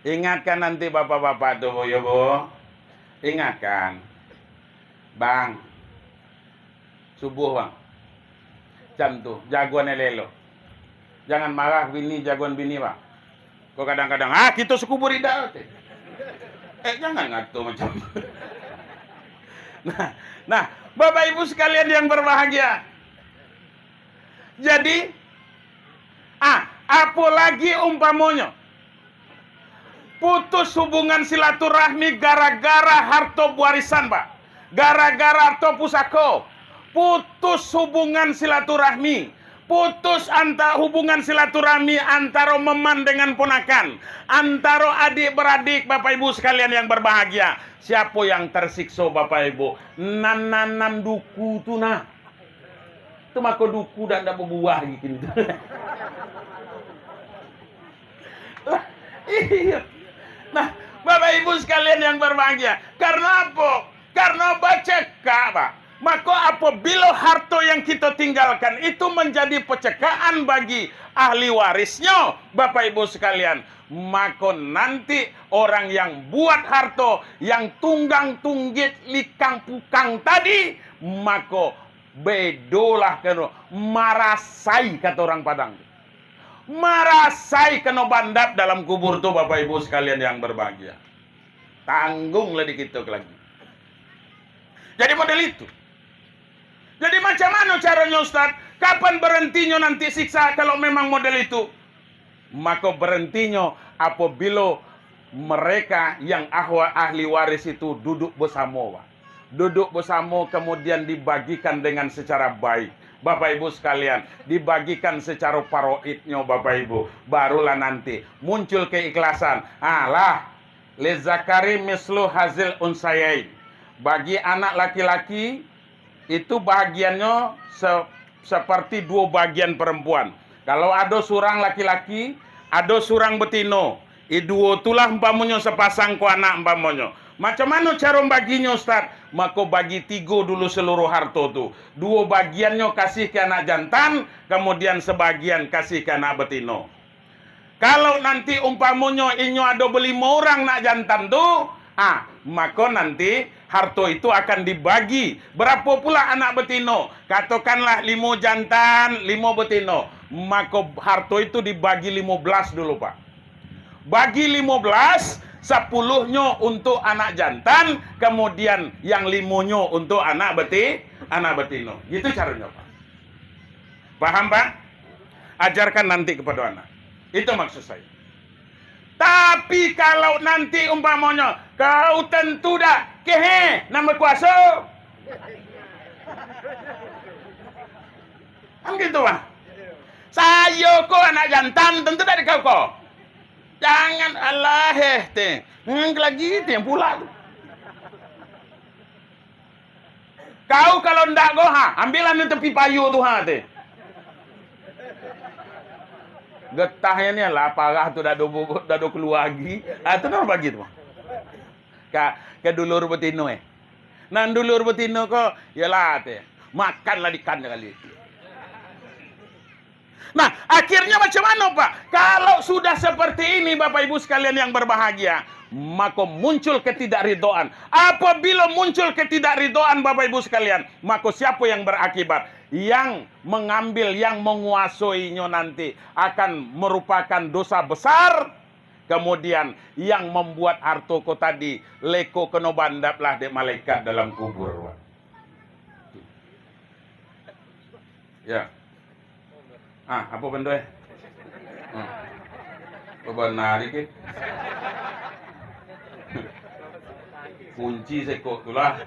Ingatkan nanti bapak-bapak tuh ya Bu. Ingatkan. Bang. Subuh, Bang. Jam tuh, jagoan lelo. Jangan marah bini, jagoan bini, Pak. Kok kadang-kadang, kita suku burida. Jangan ngatur macam. Nah, Bapak Ibu sekalian yang berbahagia. Jadi, apalagi umpamanya. Putus hubungan silaturahmi gara-gara harta warisan, Pak. Gara-gara harta pusako. Putus hubungan silaturahmi. Putus hubungan silaturahmi antara meman dengan ponakan. Antara adik-beradik, Bapak Ibu sekalian yang berbahagia. Siapa yang tersiksa, Bapak Ibu? Nananam duku tu nah. Itu maka duku dan tak berbuah gitu. Nah, Bapak Ibu sekalian yang berbahagia. Karena apa? Karena baca Pak. Maka apabila harta yang kita tinggalkan itu menjadi pecekaan bagi ahli warisnya, Bapak Ibu sekalian, maka nanti orang yang buat harta, yang tunggang tunggit likang pukang tadi, maka bedolah kena marasai kata orang Padang. Marasai kena bandap dalam kubur tuh, Bapak Ibu sekalian yang berbahagia. Tanggunglah dikit lagi. Jadi model itu. Jadi macam mana caranya, Ustaz? Kapan berhentinya nanti siksa kalau memang model itu? Maka berhentinya apabila mereka yang ahli waris itu duduk bersama, Pak. Duduk bersama kemudian dibagikan dengan secara baik. Bapak Ibu sekalian, dibagikan secara paroidnya, Bapak Ibu. Barulah nanti muncul keikhlasan. Lezakari mislu hazil unsayain. Bagi anak laki-laki itu bagiannya seperti 2 bagian perempuan. Kalau ada surang laki-laki, ada surang betino. Dua itulah umpamanya sepasang ku anak umpamanya. Macam mana cara baginya, Ustaz? Maka bagi 3 dulu seluruh harta tu. 2 bagiannya kasih ke anak jantan, kemudian sebagian kasih ke anak betino. Kalau nanti umpamanya inyo ada 5 orang nak jantan tu, maka nanti harta itu akan dibagi. Berapa pula anak betino? Katakanlah 5 jantan, 5 betino. Maka harta itu dibagi 15 dulu, Pak. Bagi 15, 10-nya untuk anak jantan, kemudian yang 5-nya untuk anak betino. Gitu caranya, Pak. Paham, Pak? Ajarkan nanti kepada anak. Itu maksud saya. Tapi kalau nanti umpamanya kau tentu dah kehe nama kuasa. Kan gitu, Pak. Saya kok anak jantan tentu dari kau kok. Jangan Allah teh. Lagi teh pula tu. Kau kalau ndak goha, ambilah di tepi payu tu ha teh. Getahnya ni lah parah tu dah do keluar lagi. Ah tu nak bagi tu. Ka dulur betino Nan dulur betino ko yalah teh. Makanlah ikan kali. Nah, akhirnya macam mana, Pak? Kalau sudah seperti ini, Bapak Ibu sekalian yang berbahagia, maka muncul ketidakridhaan. Apabila muncul ketidakridhaan, Bapak Ibu sekalian, maka siapa yang berakibat? Yang mengambil, yang menguasainya nanti akan merupakan dosa besar. Kemudian yang membuat artoko tadi leko kena bandaplah de malaikat dalam kubur. Ya. Apa benda benar iki? Kunci sekok tulah.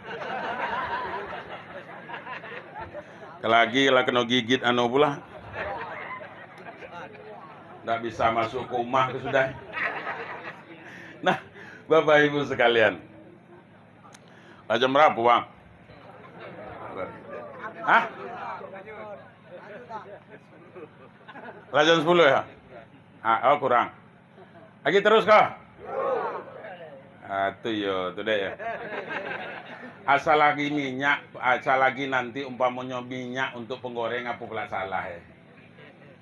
Lagi lah kena gigit anu pula. Tak bisa masuk ke rumah ke sudah. Nah, Bapak Ibu sekalian. Jam berapa, Bang? Hah? Jam 10 ya? Kurang. Lagi terus kah? Tu yo, tu deh ya. Asal lagi minyak, asal lagi nanti umpamanya minyak untuk penggoreng apa pula salah ya.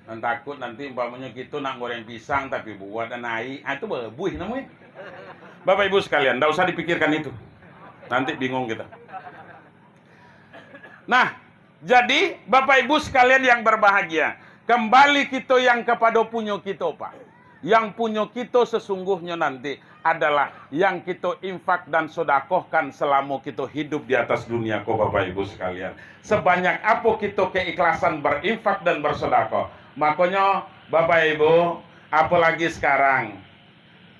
Dan takut nanti umpamanya kita nak goreng pisang tapi buat dan naik, itu berbuih namanya. Bapak Ibu sekalian, enggak usah dipikirkan itu. Nanti bingung kita. Nah, jadi Bapak Ibu sekalian yang berbahagia, kembali kita yang kepada punya kita, Pak. Yang punya kita sesungguhnya nanti adalah yang kita infak dan sodakohkan selama kita hidup di atas dunia, Bapak Ibu sekalian. Sebanyak apa kita keikhlasan berinfak dan bersodakoh. Makanya Bapak Ibu, apalagi sekarang.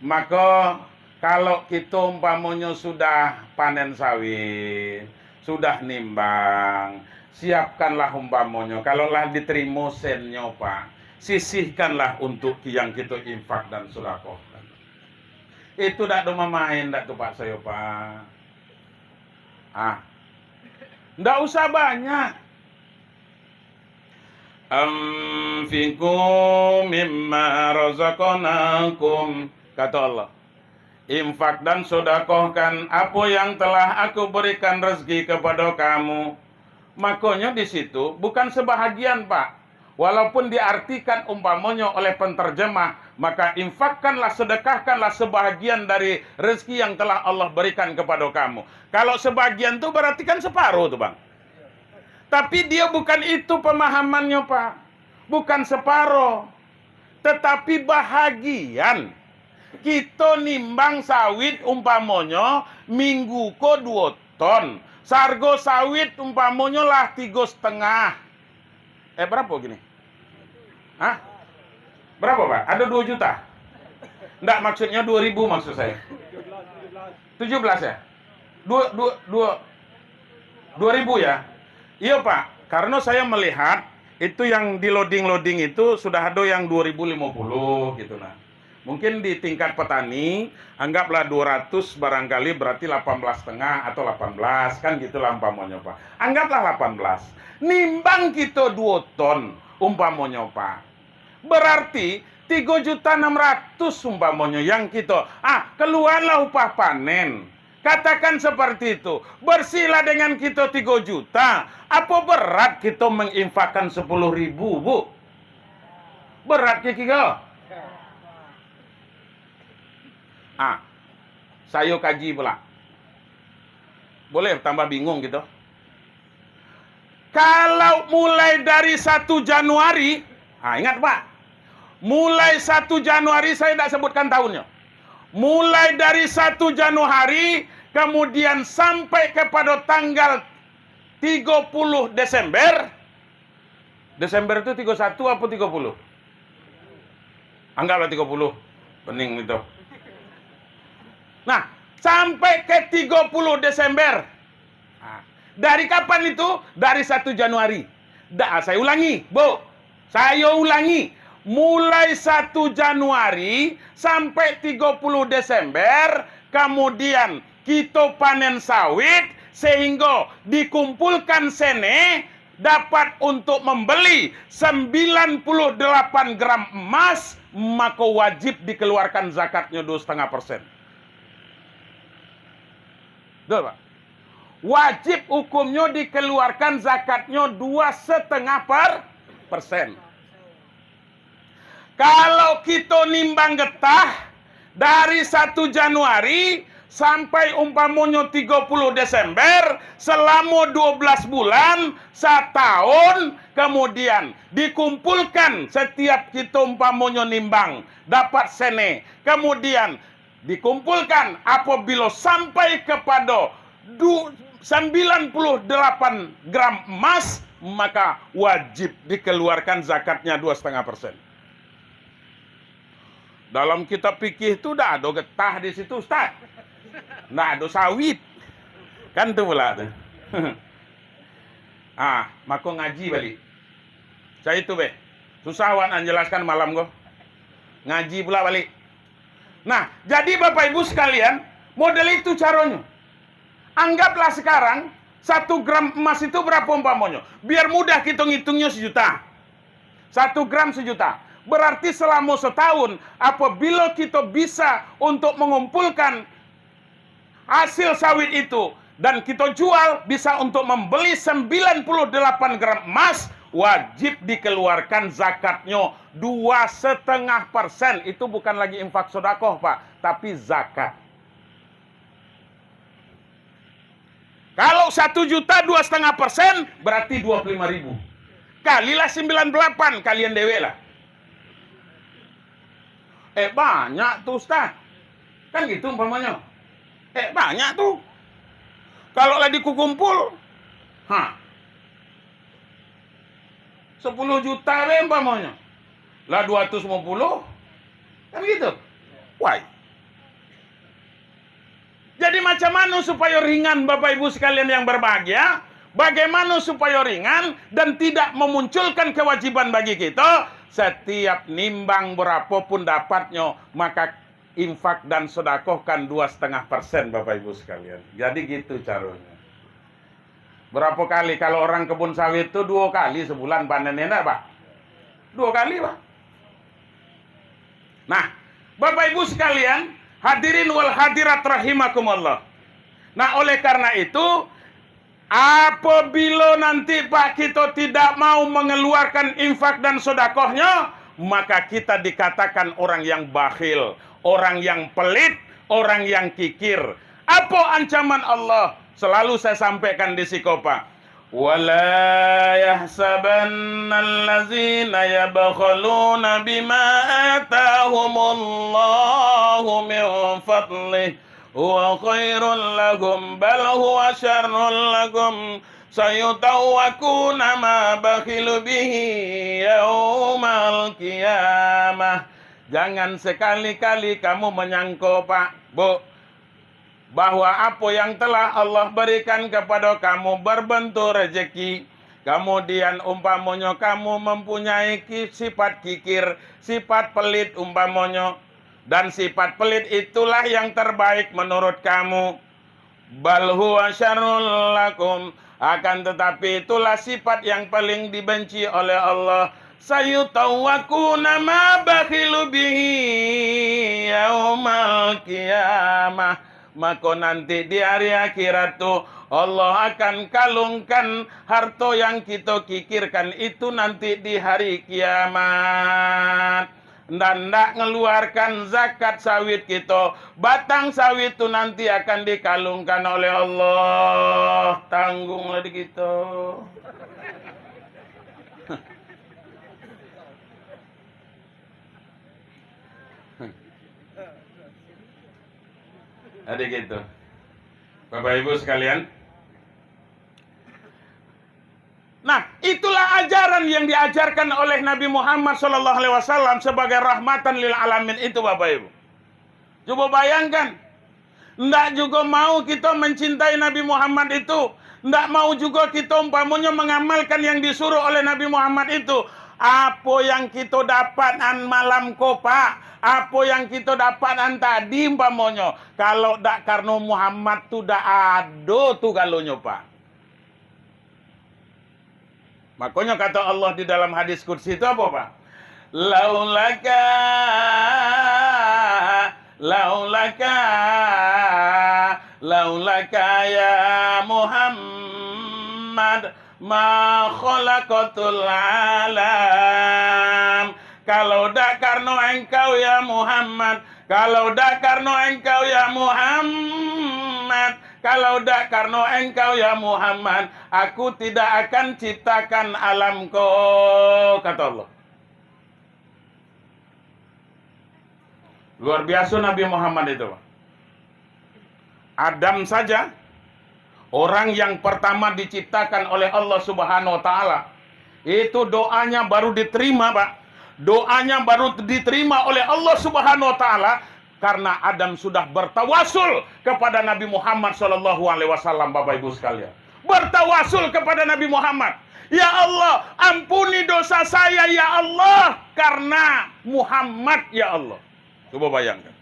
Maka kalau kita umpamanya sudah panen sawit, sudah nimbang, siapkanlah umpamanya. Kalaulah diterima sennya, Pak, sisihkanlah untuk yang kita infak dan sedekahkan. Itu tak ada main tak tuh Pak saya, Pak. Ndak usah banyak. Anfiqu mimma razaqnakum, kata Allah. Infak dan sedekahkan apa yang telah aku berikan rezeki kepada kamu. Makanya di situ bukan sebahagian, Pak. Walaupun diartikan umpamanya oleh penterjemah, maka infakkanlah, sedekahkanlah sebahagian dari rezeki yang telah Allah berikan kepada kamu. Kalau sebagian itu berarti kan separuh tuh, Bang. Tapi dia bukan itu pemahamannya, Pak. Bukan separuh, tetapi bahagian. Kita nimbang sawit umpamanya minggu ko 2 ton. Sargo sawit umpamanya lah 3,5. Berapa gini? Berapa, Pak? Ada 2 juta? Enggak, maksudnya 2.000 maksud saya. 17 ya? 2.000 ya? Iya, Pak. Karena saya melihat itu yang di loading itu sudah ada yang 2.050 gitu nah. Mungkin di tingkat petani, anggaplah 200 barangkali berarti 18,5 atau 18, kan gitu lah umpamanya, Pak. Anggaplah 18. Nimbang kita 2 ton umpamanya, Pak. Berarti 3.600.000 umpamanya yang kita. Keluarlah upah panen. Katakan seperti itu. Bersihlah dengan kita 3 juta. Apa berat kita menginfakkan 10.000, Bu? Berat kita. Saya kaji pula. Boleh tambah bingung gitu. Kalau mulai dari 1 Januari, ingat, Pak. Mulai 1 Januari, saya tidak sebutkan tahunnya. Mulai dari 1 Januari, kemudian sampai kepada tanggal 30 Desember. Desember itu 31 apa 30? Anggaplah 30. Pening itu. Nah, sampai ke 30 Desember. Dari kapan itu? Dari 1 Januari. Saya ulangi, Bu. Saya ulangi. mulai 1 Januari sampai 30 Desember, kemudian kita panen sawit sehingga dikumpulkan sene dapat untuk membeli 98 gram emas, maka wajib dikeluarkan zakatnya 2,5%. Betul, Pak? Wajib hukumnya dikeluarkan zakatnya 2,5%. Kalau kita nimbang getah dari 1 Januari sampai umpamanya 30 Desember, selama 12 bulan, setahun, kemudian dikumpulkan setiap kita umpamanya nimbang, dapat sene. Kemudian dikumpulkan apabila sampai kepada 98 gram emas, maka wajib dikeluarkan zakatnya 2,5%. Dalam kitab fikih itu dah ada getah di situ, Ustaz. Nah, ada sawit. Kan tu pula tu. Maka ngaji balik. Saya itu be. Susah wan anjelaskan malam go. Ngaji pula balik. Nah, jadi Bapak Ibu sekalian, model itu caranya. Anggaplah sekarang 1 gram emas itu berapa umpamanya? Biar mudah kita ngitungnya 1 juta. 1 gram 1 juta. Berarti selama setahun, apabila kita bisa untuk mengumpulkan hasil sawit itu dan kita jual, bisa untuk membeli 98 gram emas, wajib dikeluarkan zakatnya 2,5%. Itu bukan lagi infak sedekah, Pak, tapi zakat. Kalau 1 juta 2,5% berarti 25.000. Kalilah 98, kalian dewe lah. Banyak tuh, Ustaz. Kan gitu umpamanya. Banyak tuh. Kalau lagi kukumpul, 10 juta umpamanya. Lah 250. Kan gitu. Why? Jadi macam mana supaya ringan Bapak Ibu sekalian yang berbahagia? Bagaimana supaya ringan dan tidak memunculkan kewajiban bagi kita? Setiap nimbang berapapun dapatnya, maka infak dan sedekahkan 2,5% Bapak Ibu sekalian. Jadi gitu caranya. Berapa kali kalau orang kebun sawit itu 2 kali sebulan panennya, enggak, Pak? 2 kali, Pak. Nah, Bapak Ibu sekalian, hadirin wal hadirat rahimakumullah. Nah, oleh karena itu, apabila nanti Pak kita tidak mau mengeluarkan infak dan sedekahnya, maka kita dikatakan orang yang bakhil, orang yang pelit, orang yang kikir. Apa ancaman Allah? Selalu saya sampaikan di Sikopa. Wala yahsabanna allazina yabkhaluna bima atahumullahu min fadlih huwa khairul lahum bal huwa syarrul lahum sayutawwakuna ma bakhilu bihi yaumal qiyamah. Jangan sekali-kali kamu menyangka, Pak, Bu, bahwa apa yang telah Allah berikan kepada kamu berbentuk rezeki, kemudian umpamanya kamu mempunyai sifat kikir, sifat pelit umpamanya, dan sifat pelit itulah yang terbaik menurut kamu. Bal huwa syarrul lakum, akan tetapi itulah sifat yang paling dibenci oleh Allah. Sayutawwakuna ma bakhilu bihi yaumal qiyamah. Maka nanti di hari akhirat tuh Allah akan kalungkan harta yang kita kikirkan itu nanti di hari kiamat. Dan tidak ngeluarkan zakat sawit kita, batang sawit itu nanti akan dikalungkan oleh Allah. Tanggunglah di kita. Ada gitu. Bapak Ibu sekalian. Nah, itulah ajaran yang diajarkan oleh Nabi Muhammad SAW sebagai rahmatan lil alamin itu, Bapak Ibu. Coba bayangkan. Nggak juga mau kita mencintai Nabi Muhammad itu. Nggak mau juga kita umpamanya mengamalkan yang disuruh oleh Nabi Muhammad itu. Apa yang kita dapat an malam ko Pak? Apa yang kita dapat an tadi umpamanya? Kalau dak karena Muhammad tu dak ada tu galonyo Pak. Makanya kata Allah di dalam hadis qudsi itu apa Pak? Laulaka ya Muhammad ma khalaqatul alam. Kalau dak karena engkau ya Muhammad, kalau dak karena engkau ya Muhammad, kalau dak karena engkau ya Muhammad, aku tidak akan ciptakan alamku, kata Allah. Luar biasa Nabi Muhammad itu. Adam saja, orang yang pertama diciptakan oleh Allah Subhanahu wa taala, itu doanya baru diterima, Pak. Doanya baru diterima oleh Allah Subhanahu wa taala karena Adam sudah bertawasul kepada Nabi Muhammad sallallahu alaihi wasallam, Bapak Ibu sekalian. Bertawasul kepada Nabi Muhammad. Ya Allah, ampuni dosa saya ya Allah karena Muhammad ya Allah. Coba bayangkan.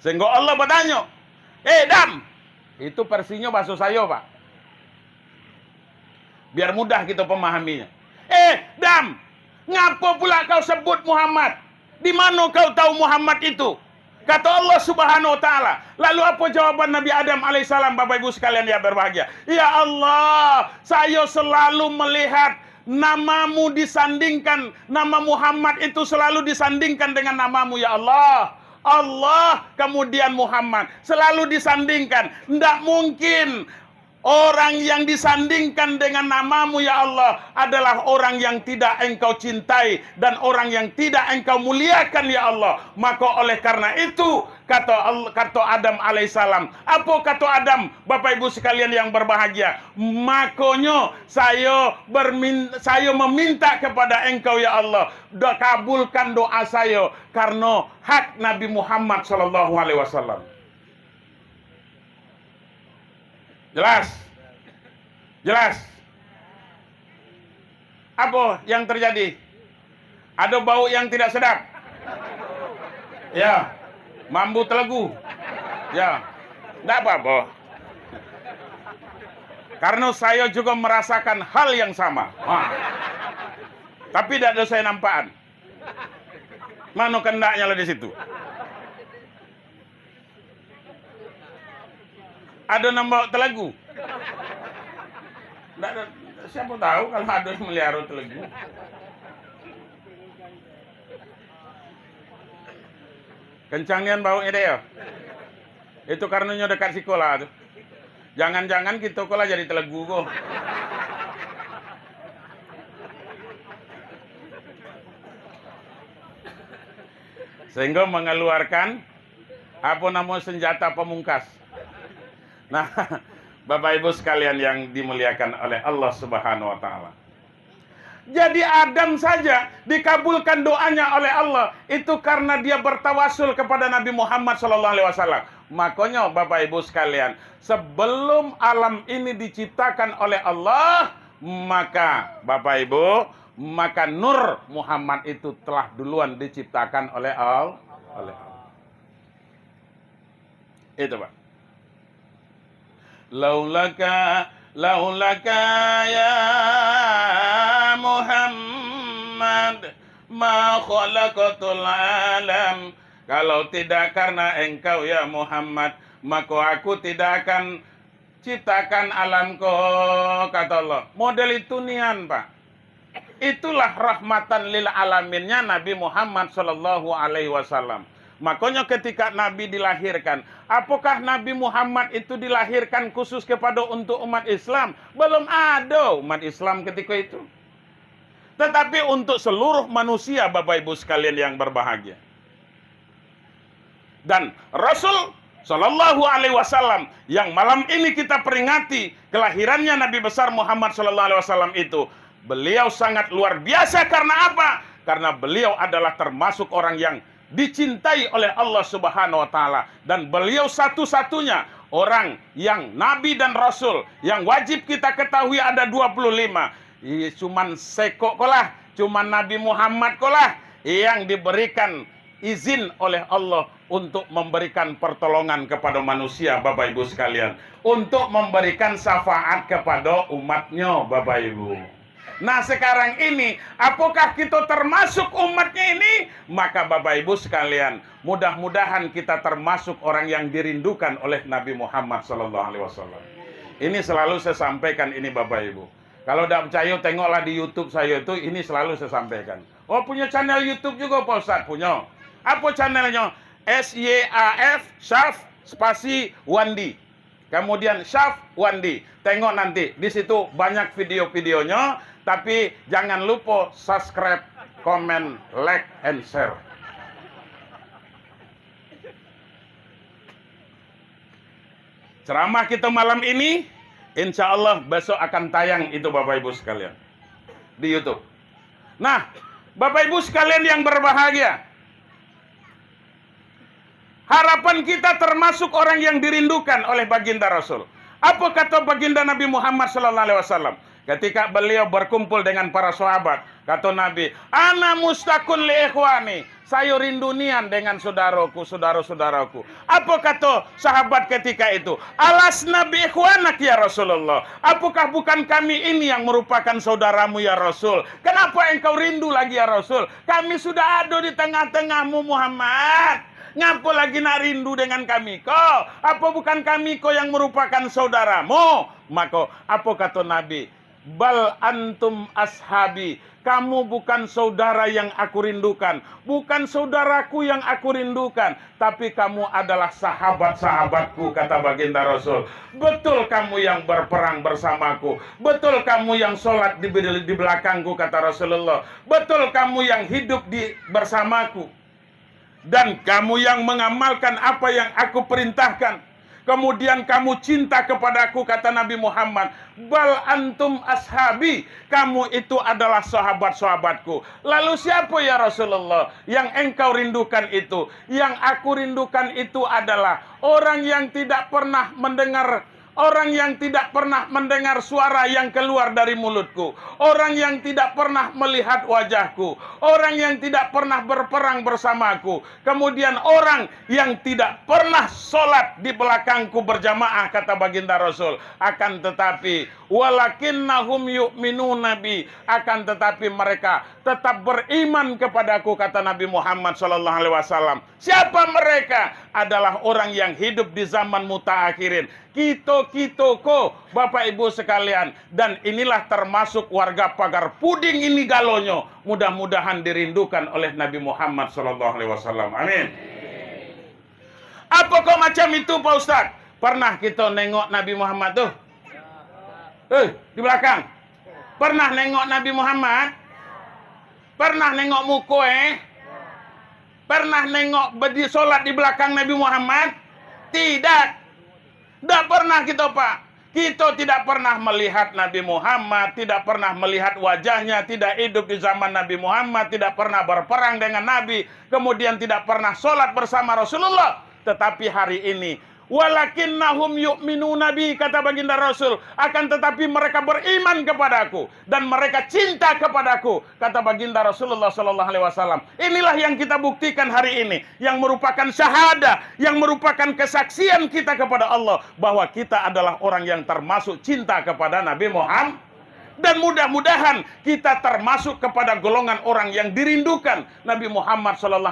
Sehingga Allah bertanya, Dam, itu versinya bahasa saya Pak. Biar mudah kita pemahaminya. Dam, ngapa pula kau sebut Muhammad? Di mana kau tahu Muhammad itu? Kata Allah Subhanahu wa taala. Lalu apa jawaban Nabi Adam alaihissalam, Bapak Ibu sekalian yang berbahagia? Ya Allah, saya selalu melihat namamu disandingkan, nama Muhammad itu selalu disandingkan dengan namamu ya Allah. Allah kemudian Muhammad selalu disandingkan. Tidak mungkin orang yang disandingkan dengan namamu ya Allah adalah orang yang tidak engkau cintai dan orang yang tidak engkau muliakan ya Allah. Maka oleh karena itu kata Adam alaihissalam, apa kata Adam, Bapak Ibu sekalian yang berbahagia, makanya saya meminta kepada engkau ya Allah, kabulkan doa saya karena hak Nabi Muhammad sallallahu alaihi wasallam. Jelas? Jelas? Apa yang terjadi? Ada bau yang tidak sedap? Ya. Mambu telegu? Ya. Tidak apa-apa. Karena saya juga merasakan hal yang sama. Tapi tidak ada saya nampakan. Mana kendaknya lah di situ? Ada nambah telegu? Nggak, siapa tahu kalau ada yang melihara telegu. Kencangnya baunya deh ya. Itu karenanya dekat sekolah tuh. Jangan-jangan kita kolah jadi telegu kok. Sehingga mengeluarkan apa namanya senjata pamungkas. Nah, Bapak Ibu sekalian yang dimuliakan oleh Allah Subhanahu wa taala. Jadi Adam saja dikabulkan doanya oleh Allah itu karena dia bertawasul kepada Nabi Muhammad sallallahu alaihi wasallam. Makanya Bapak Ibu sekalian, sebelum alam ini diciptakan oleh Allah, maka Bapak Ibu, maka nur Muhammad itu telah duluan diciptakan oleh Allah. Itu Pak. Laulaka ya Muhammad ma khalaqatul alam. Kalau tidak karena engkau ya Muhammad, maka aku tidak akan ciptakan alamku, kata Allah. Model itu nian Pak. Itulah rahmatan lil alaminnya Nabi Muhammad sallallahu alaihi wasallam. Makanya ketika Nabi dilahirkan, apakah Nabi Muhammad itu dilahirkan khusus kepada untuk umat Islam? Belum ada umat Islam ketika itu. Tetapi untuk seluruh manusia, Bapak Ibu sekalian yang berbahagia. Dan Rasul Sallallahu Alaihi Wasallam yang malam ini kita peringati kelahirannya Nabi besar Muhammad Sallallahu Alaihi Wasallam itu, beliau sangat luar biasa karena apa? Karena beliau adalah termasuk orang yang dicintai oleh Allah Subhanahu wa taala dan beliau satu-satunya orang yang nabi dan rasul yang wajib kita ketahui ada 25. Cuman sekok lah Cuma Nabi Muhammad kolah yang diberikan izin oleh Allah untuk memberikan pertolongan kepada manusia, Bapak Ibu sekalian, untuk memberikan syafaat kepada umatnya, Bapak Ibu. Nah sekarang ini, apakah kita termasuk umatnya ini? Maka Bapak Ibu sekalian, mudah-mudahan kita termasuk orang yang dirindukan oleh Nabi Muhammad SAW. Ini selalu saya sampaikan ini Bapak Ibu. Kalau tidak percaya, tengoklah di YouTube saya itu, ini selalu saya sampaikan. Oh punya channel YouTube juga Pak Ustadz? Punya. Apa channelnya? SYAF, Syaf, spasi Wandi. Kemudian Syaf Wandi. Tengok nanti, di situ banyak video-videonya. Tapi jangan lupa subscribe, comment, like, and share. Ceramah kita malam ini, insya Allah besok akan tayang itu Bapak Ibu sekalian. Di YouTube. Nah, Bapak Ibu sekalian yang berbahagia. Harapan kita termasuk orang yang dirindukan oleh baginda Rasul. Apa kata baginda Nabi Muhammad SAW? Ketika beliau berkumpul dengan para sahabat, kata Nabi, "Ana mustaqun li ikhwani." Saya rindu nian dengan saudaraku, saudara-saudaraku. Apa kata sahabat ketika itu? "Alas nabi ikhwanak ya Rasulullah." Apakah bukan kami ini yang merupakan saudaramu ya Rasul? Kenapa engkau rindu lagi ya Rasul? Kami sudah ada di tengah-tengahmu Muhammad. Ngapa lagi nak rindu dengan kami kau? Apa bukan kami kau yang merupakan saudaramu? Maka apa kata Nabi? Bal antum ashabi. Kamu bukan saudara yang aku rindukan, bukan saudaraku yang aku rindukan, tapi kamu adalah sahabat-sahabatku, kata baginda Rasul. Betul kamu yang berperang bersamaku, betul kamu yang sholat di belakangku, kata Rasulullah. Betul kamu yang hidup bersamaku, dan kamu yang mengamalkan apa yang aku perintahkan. Kemudian kamu cinta kepadaku, kata Nabi Muhammad. Bal antum ashabi. Kamu itu adalah sahabat-sahabatku. Lalu siapa ya Rasulullah yang engkau rindukan itu? Yang aku rindukan itu adalah orang yang tidak pernah mendengar, orang yang tidak pernah mendengar suara yang keluar dari mulutku, orang yang tidak pernah melihat wajahku, orang yang tidak pernah berperang bersamaku, kemudian orang yang tidak pernah sholat di belakangku berjamaah, kata baginda Rasul. Akan tetapi walakinnahum yu'minuna bi, akan tetapi mereka tetap beriman kepadaku, kata Nabi Muhammad SAW. Siapa mereka? Adalah orang yang hidup di zaman mutaakhirin. Kita ko Bapak Ibu sekalian, dan inilah termasuk warga pagar puding ini galonyo. Mudah-mudahan dirindukan oleh Nabi Muhammad SAW. Amin. Apa kok macam itu Pak Ustadz? Pernah kita nengok Nabi Muhammad tuh? Di belakang. Pernah nengok Nabi Muhammad? Pernah nengok muka Pernah nengok berdiri sholat di belakang Nabi Muhammad? Tidak. Tidak pernah kita Pak. Kita tidak pernah melihat Nabi Muhammad, tidak pernah melihat wajahnya, tidak hidup di zaman Nabi Muhammad, tidak pernah berperang dengan Nabi, kemudian tidak pernah sholat bersama Rasulullah. Tetapi hari ini, walakinnahum yu'minuna bi, kata baginda Rasul, akan tetapi mereka beriman kepadaku dan mereka cinta kepadaku, kata baginda Rasulullah SAW. Inilah yang kita buktikan hari ini, yang merupakan syahadah, yang merupakan kesaksian kita kepada Allah bahwa kita adalah orang yang termasuk cinta kepada Nabi Muhammad. Dan mudah-mudahan kita termasuk kepada golongan orang yang dirindukan Nabi Muhammad SAW.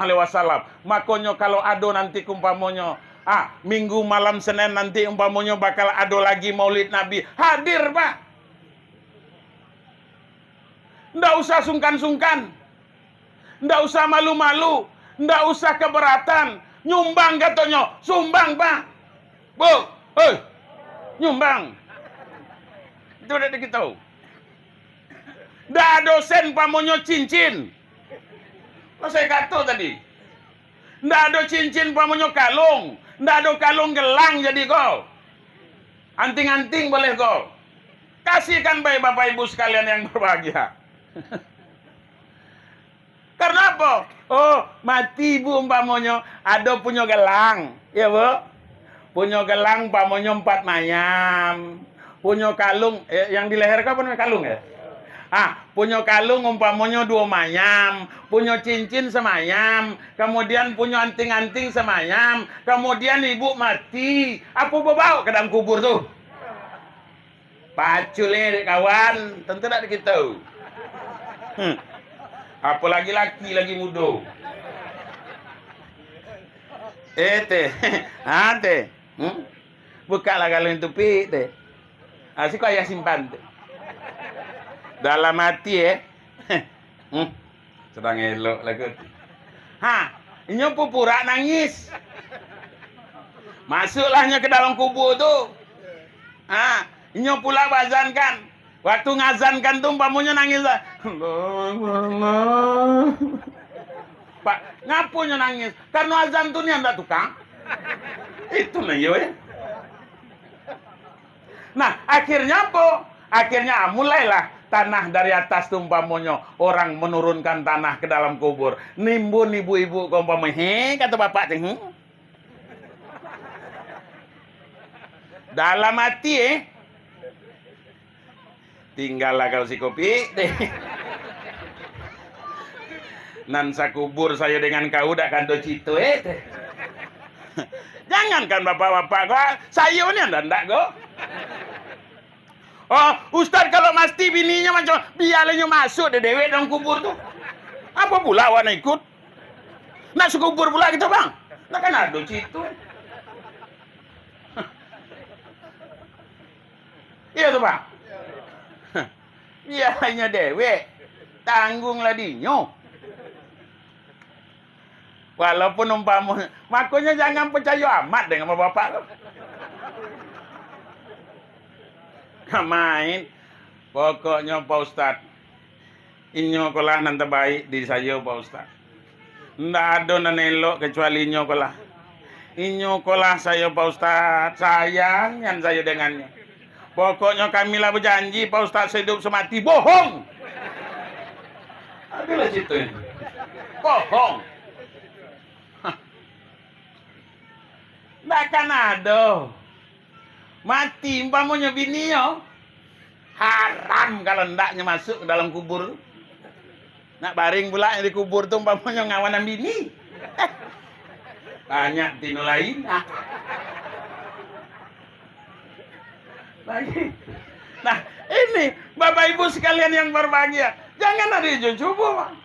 Makanya kalau ada nanti kumpamonya, minggu malam Senin nanti umpamanya bakal ada lagi maulid Nabi, hadir Pak. Nggak usah sungkan-sungkan, nggak usah malu-malu, nggak usah keberatan. Nyumbang katanya, sumbang Pak. Bu, nyumbang. Itu udah kita. Nggak ada sen pamonyo cincin. Saya kata tadi. Nggak ada cincin pamonyo kalung. Nggak ada kalung gelang jadi kau. Anting-anting boleh kau. Kasihkan baik Bapak Ibu sekalian yang berbahagia. Karena apa? Oh, mati Bu umpamonyo ada punya gelang. Ya Bu? Punya gelang pamonyo 4 mayam. Punya kalung yang di leher kau punya kalung ya? Punya kalung umpamanya 2 mayam, punya cincin semayam, kemudian punya anting-anting semayam, kemudian ibu mati. Apa bawa ke dalam kubur tuh? Pacul dek kawan, tentu tak kita. Apalagi laki lagi muda. Teh. Teh. Buka lah kalung itu pi teh. Siko ayah simpan teh. Dalam hati sedang elok lagi. Ini pura nangis. Masuklahnya ke dalam kubur tuh. Ini pula bazankan. Waktu ngazankan tuh umpamanya nangis lah. Allah. Pak, ngapunya nangis? Karena azan tuh nih anda tukang. Itu nih ya. Nah, akhirnya apa? Akhirnya mulailah tanah dari atas tuh umpamanya orang menurunkan tanah ke dalam kubur. Nimbun ibu-ibu umpamanya, kata bapak teh. Dalam hati tinggallah kau si kopi deh. Nan sakubur saya dengan kau dak kando cito Jangankan bapak-bapak kau, saya ini anda ndak kau. Ustaz kalau mesti bininya macam biarnya masuk deh dewe dalam kubur tuh. Apa pula wana ikut? Nak sekubur pula kita bang. Nak kan ada cito. Iya tuh bang. Biarnya dewe tanggunglah dinyo. Walaupun umpamanya, makanya jangan percaya amat dengan bapak lo. Main, pokoknya Pak Ustadz, inyo kolah nanti baik di saya Pak Ustadz. Nggak ada nanelok kecuali inyo kolah. Inyo kolah saya Pak Ustadz, sayang yang saya dengannya. Pokoknya kamilah berjanji Pak Ustadz hidup semati, bohong. Adalah situ ini. Bohong. Nggak akan ada. Mati umpamanya bini yo. Haram kalau ndaknya masuk ke dalam kubur. Nak baring pula di kubur tuh umpamanya ngawanan bini. Banyak tino lain. Lagi. Nah, ini Bapak Ibu sekalian yang berbahagia. Jangan ada yang coba.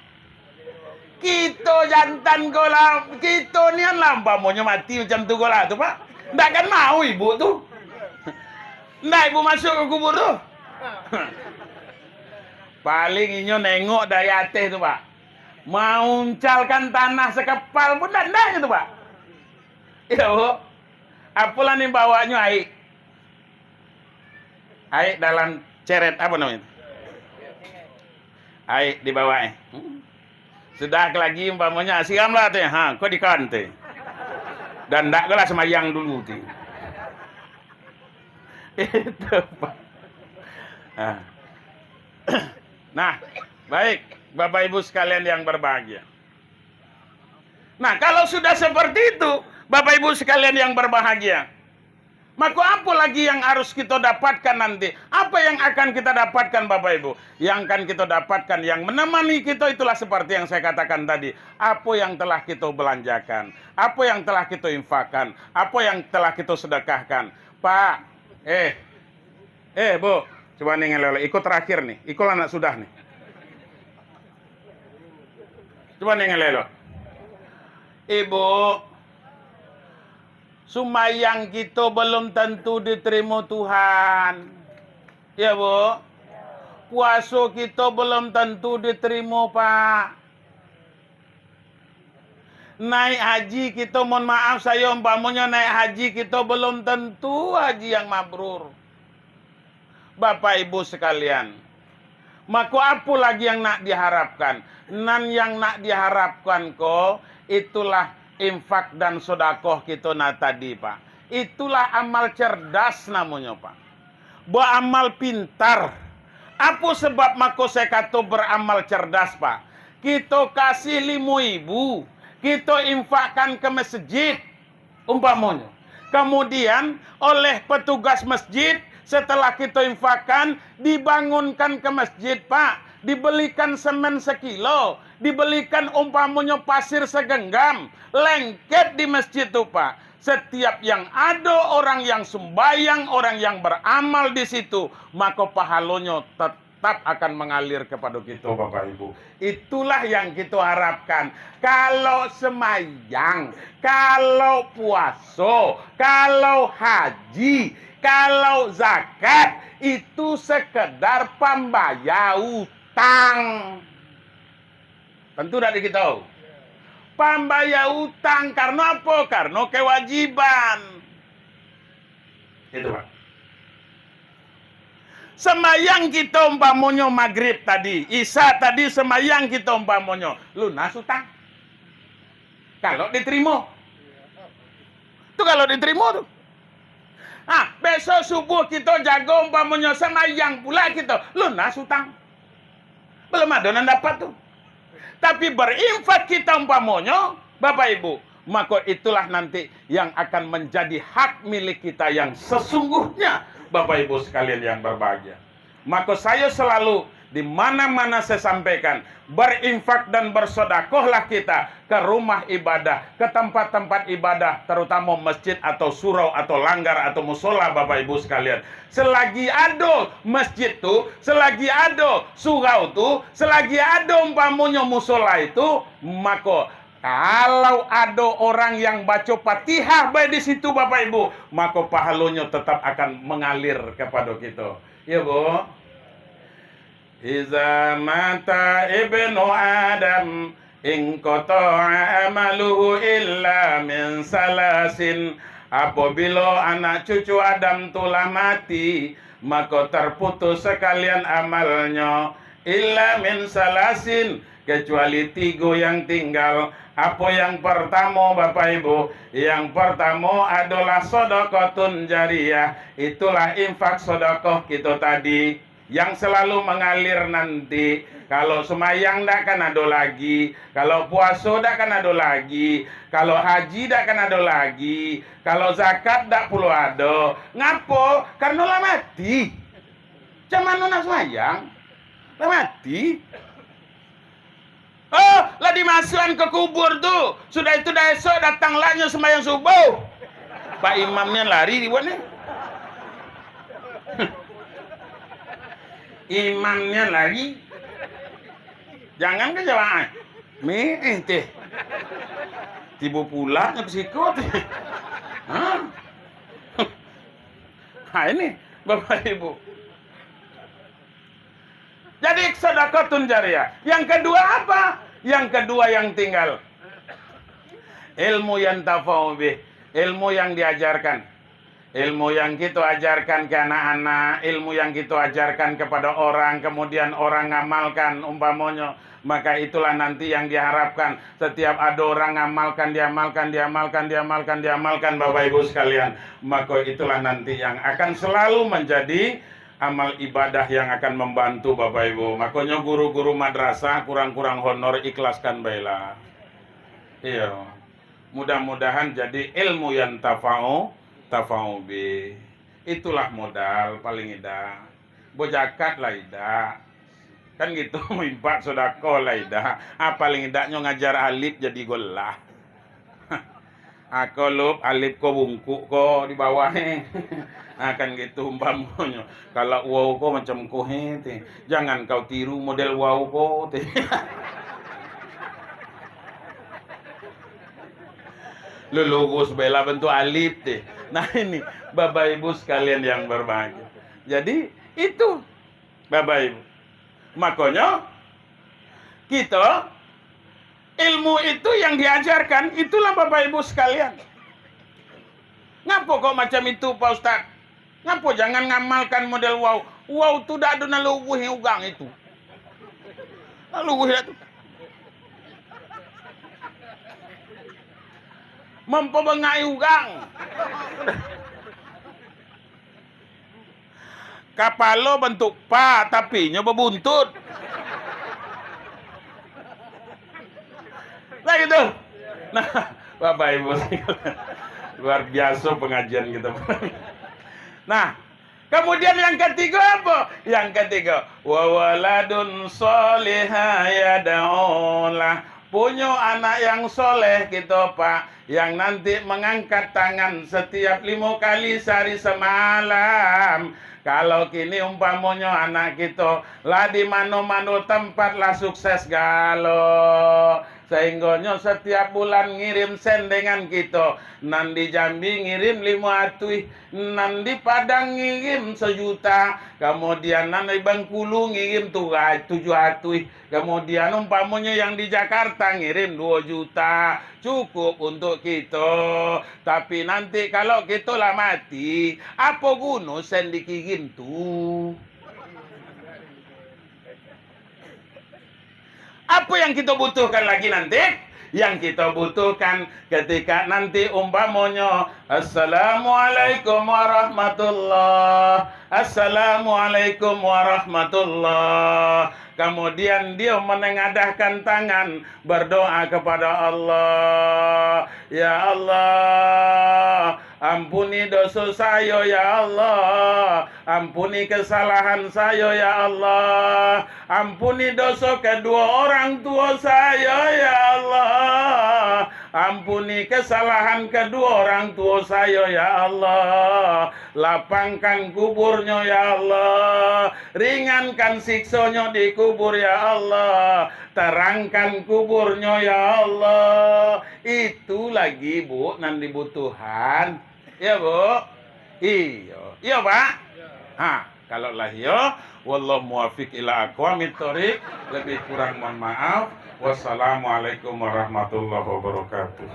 Kita jantan gola, kita nian lampa maunya mati macam tu gola tu pak. Ndak kan mau ibu tu. Ndak ibu masuk ke kubur tu. Paling inyo nengok dari atas tu pak. Mauncalkan tanah sekepal pun ndak tu pak. Ya bu. Apalah nih bawanya air. Air dalam ceret apa namanya? Air di bawahnya. Sudah lagi umpamanya siamlah teh, kau dikan teh. Dan ndak gelas semayang dulu teh. Itu Pak. Nah, baik Bapak Ibu sekalian yang berbahagia. Nah, kalau sudah seperti itu, Bapak Ibu sekalian yang berbahagia, maka apa lagi yang harus kita dapatkan nanti? Apa yang akan kita dapatkan Bapak Ibu? Yang akan kita dapatkan, yang menemani kita itulah seperti yang saya katakan tadi. Apa yang telah kita belanjakan? Apa yang telah kita infakkan? Apa yang telah kita sedekahkan? Pak, Bu, coba nih ngelele. Ikut terakhir nih. Ikut anak sudah nih. Coba nih ngelele. Ibu, sumayang kita belum tentu diterima Tuhan. Ya bu. Puasa kita belum tentu diterima Pak. Naik haji kita, mohon maaf saya umpamanya naik haji kita belum tentu haji yang mabrur. Bapak Ibu sekalian, maka apa lagi yang nak diharapkan? Nan yang nak diharapkan kok itulah infak dan sodakoh kita tadi Pak. Itulah amal cerdas namanya Pak. Beramal pintar. Apa sebab maka saya kata beramal cerdas Pak? Kita kasih 5.000, kita infakkan ke masjid umpamanya. Kemudian oleh petugas masjid Setelah kita infakkan, dibangunkan ke masjid, Pak. Dibelikan semen sekilo, dibelikan umpamanya pasir segenggam, lengket di masjid itu, Pak. Setiap yang ada orang yang sembahyang, orang yang beramal di situ, maka pahalanya tetap akan mengalir kepada kita, Bapak Ibu. Itulah yang kita harapkan. Kalau semayang, kalau puasa, kalau haji, kalau zakat, itu sekedar pembayar utang. Tentu dari kita. Pembayar utang karena apa? Karena kewajiban. Itu, Pak. Semayang kita umpamanya maghrib tadi, isya tadi semayang kita umpamanya lunas utang. Kalau diterima. Itu kalau diterima tuh. Besok subuh kita jaga umpamanya semayang pula kita lunas utang. Belum ada yang dapat tuh. Tapi berinfak kita umpamanya, Bapak Ibu, maka itulah nanti yang akan menjadi hak milik kita yang sesungguhnya, Bapak Ibu sekalian yang berbahagia. Maka saya selalu di mana-mana saya sampaikan, berinfak dan bersedekahlah kita ke rumah ibadah, ke tempat-tempat ibadah, terutama masjid atau surau atau langgar atau musola, Bapak Ibu sekalian. Selagi ada masjid itu, selagi ada surau itu, selagi ada umpamanya musola itu, maka kalau ada orang yang baca Fatihah baik di situ, Bapak Ibu, maka pahalanya tetap akan mengalir kepada kita. Ya, Bu. Iza mata ibnu Adam in qata'a amaluhu illa min salasin. Apabila anak cucu Adam telah mati, maka terputus sekalian amalnya illa min salasin, kecuali 3 yang tinggal. Apa yang pertama, Bapak Ibu? Yang pertama adalah sedekahun jariyah. Itulah infak sedekah kita tadi yang selalu mengalir nanti. Kalau semayang dak kan ada lagi, kalau puasa dak kan ada lagi, kalau haji dak kan ada lagi, kalau zakat dak perlu ada. Ngapo? Karena lah mati. Cuman nak semayang, lah mati. Oh, lah dimasukkan ke kubur tuh. Sudah itu dah esok datang lagi semayang subuh. Pak imamnya lari di mana? Imamnya lagi, jangan ke jamaah. Teh, tiba pula ngesikut. Ini Bapak Ibu. Jadi sedekahun jariyah. Yang kedua apa? Yang kedua yang tinggal ilmu yang tafa'u bih, ilmu yang diajarkan. Ilmu yang kita ajarkan ke anak-anak, ilmu yang kita ajarkan kepada orang, kemudian orang ngamalkan umpamanya, maka itulah nanti yang diharapkan. Setiap ada orang ngamalkan, diamalkan, Bapak Ibu sekalian, maka itulah nanti yang akan selalu menjadi amal ibadah yang akan membantu, Bapak Ibu. Makanya guru-guru madrasah kurang-kurang honor, ikhlaskan baiklah. Iya. Mudah-mudahan jadi ilmu yang tafa'u bi. Itulah modal paling indah. Bojakat lah indah. Kan gitu, infak sedekah lah indah. Paling indahnya ngajar alif jadi golah. Kalau alif ko bungkuk ko di bawahnya. Kan gitu umpamanya. Kalau wow ko macam ko teh. Jangan kau tiru model wow ko teh. Lulus bela bentuk alif teh. Nah ini Bapak Ibu sekalian yang berbahagia. Jadi itu Bapak Ibu. Makanya kita ilmu itu yang diajarkan, itulah Bapak Ibu sekalian. Ngapo kok macam itu Pak Ustaz? Ngapo jangan ngamalkan model wow? Wow tu dak ada naluwuh ugang itu. Naluwuh itu. Mempebengai ugang. Kapalo bentuk pa, tapi nya berbuntut. Nah gitu. Nah, Bapak Ibu luar biasa pengajian kita. Nah, Kemudian yang ketiga apa? Yang ketiga, wa waladun solihah yad'ulah. Punya anak yang soleh gitu Pak, yang nanti mengangkat tangan setiap 5 kali sehari semalam. Kalau kini umpamanya anak kita lah di mano-mano tempat lah sukses galo. Sehingganya setiap bulan ngirim sendengan kita. Nan di Jambi ngirim 500, nan di Padang ngirim 1 juta. Kemudian nan di Bengkulu ngirim 700. Kemudian umpamanya yang di Jakarta ngirim 2 juta. Cukup untuk kita. Tapi nanti kalau kita lah mati, apa guna sen dikirim tuh? Apa yang kita butuhkan lagi nanti? Yang kita butuhkan ketika nanti umpamanya Assalamualaikum warahmatullah, Assalamualaikum warahmatullah. Kemudian dia menengadahkan tangan berdoa kepada Allah. Ya Allah, ampuni dosa saya ya Allah. Ampuni kesalahan saya ya Allah. Ampuni dosa kedua orang tua saya ya Allah. Ampuni kesalahan kedua orang tua saya ya Allah. Lapangkan kuburnya ya Allah. Ringankan siksanya di kubur ya Allah. Terangkan kuburnya ya Allah. Itu lagi Bu nan dibutuhan. Ya Bu? Iya Pak? Kalau lah iya, wallahu muwaffiq ila aqwamit thoriq. Lebih kurang mohon maaf. Wassalamualaikum warahmatullahi wabarakatuh.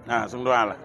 Nah, langsung doa lah.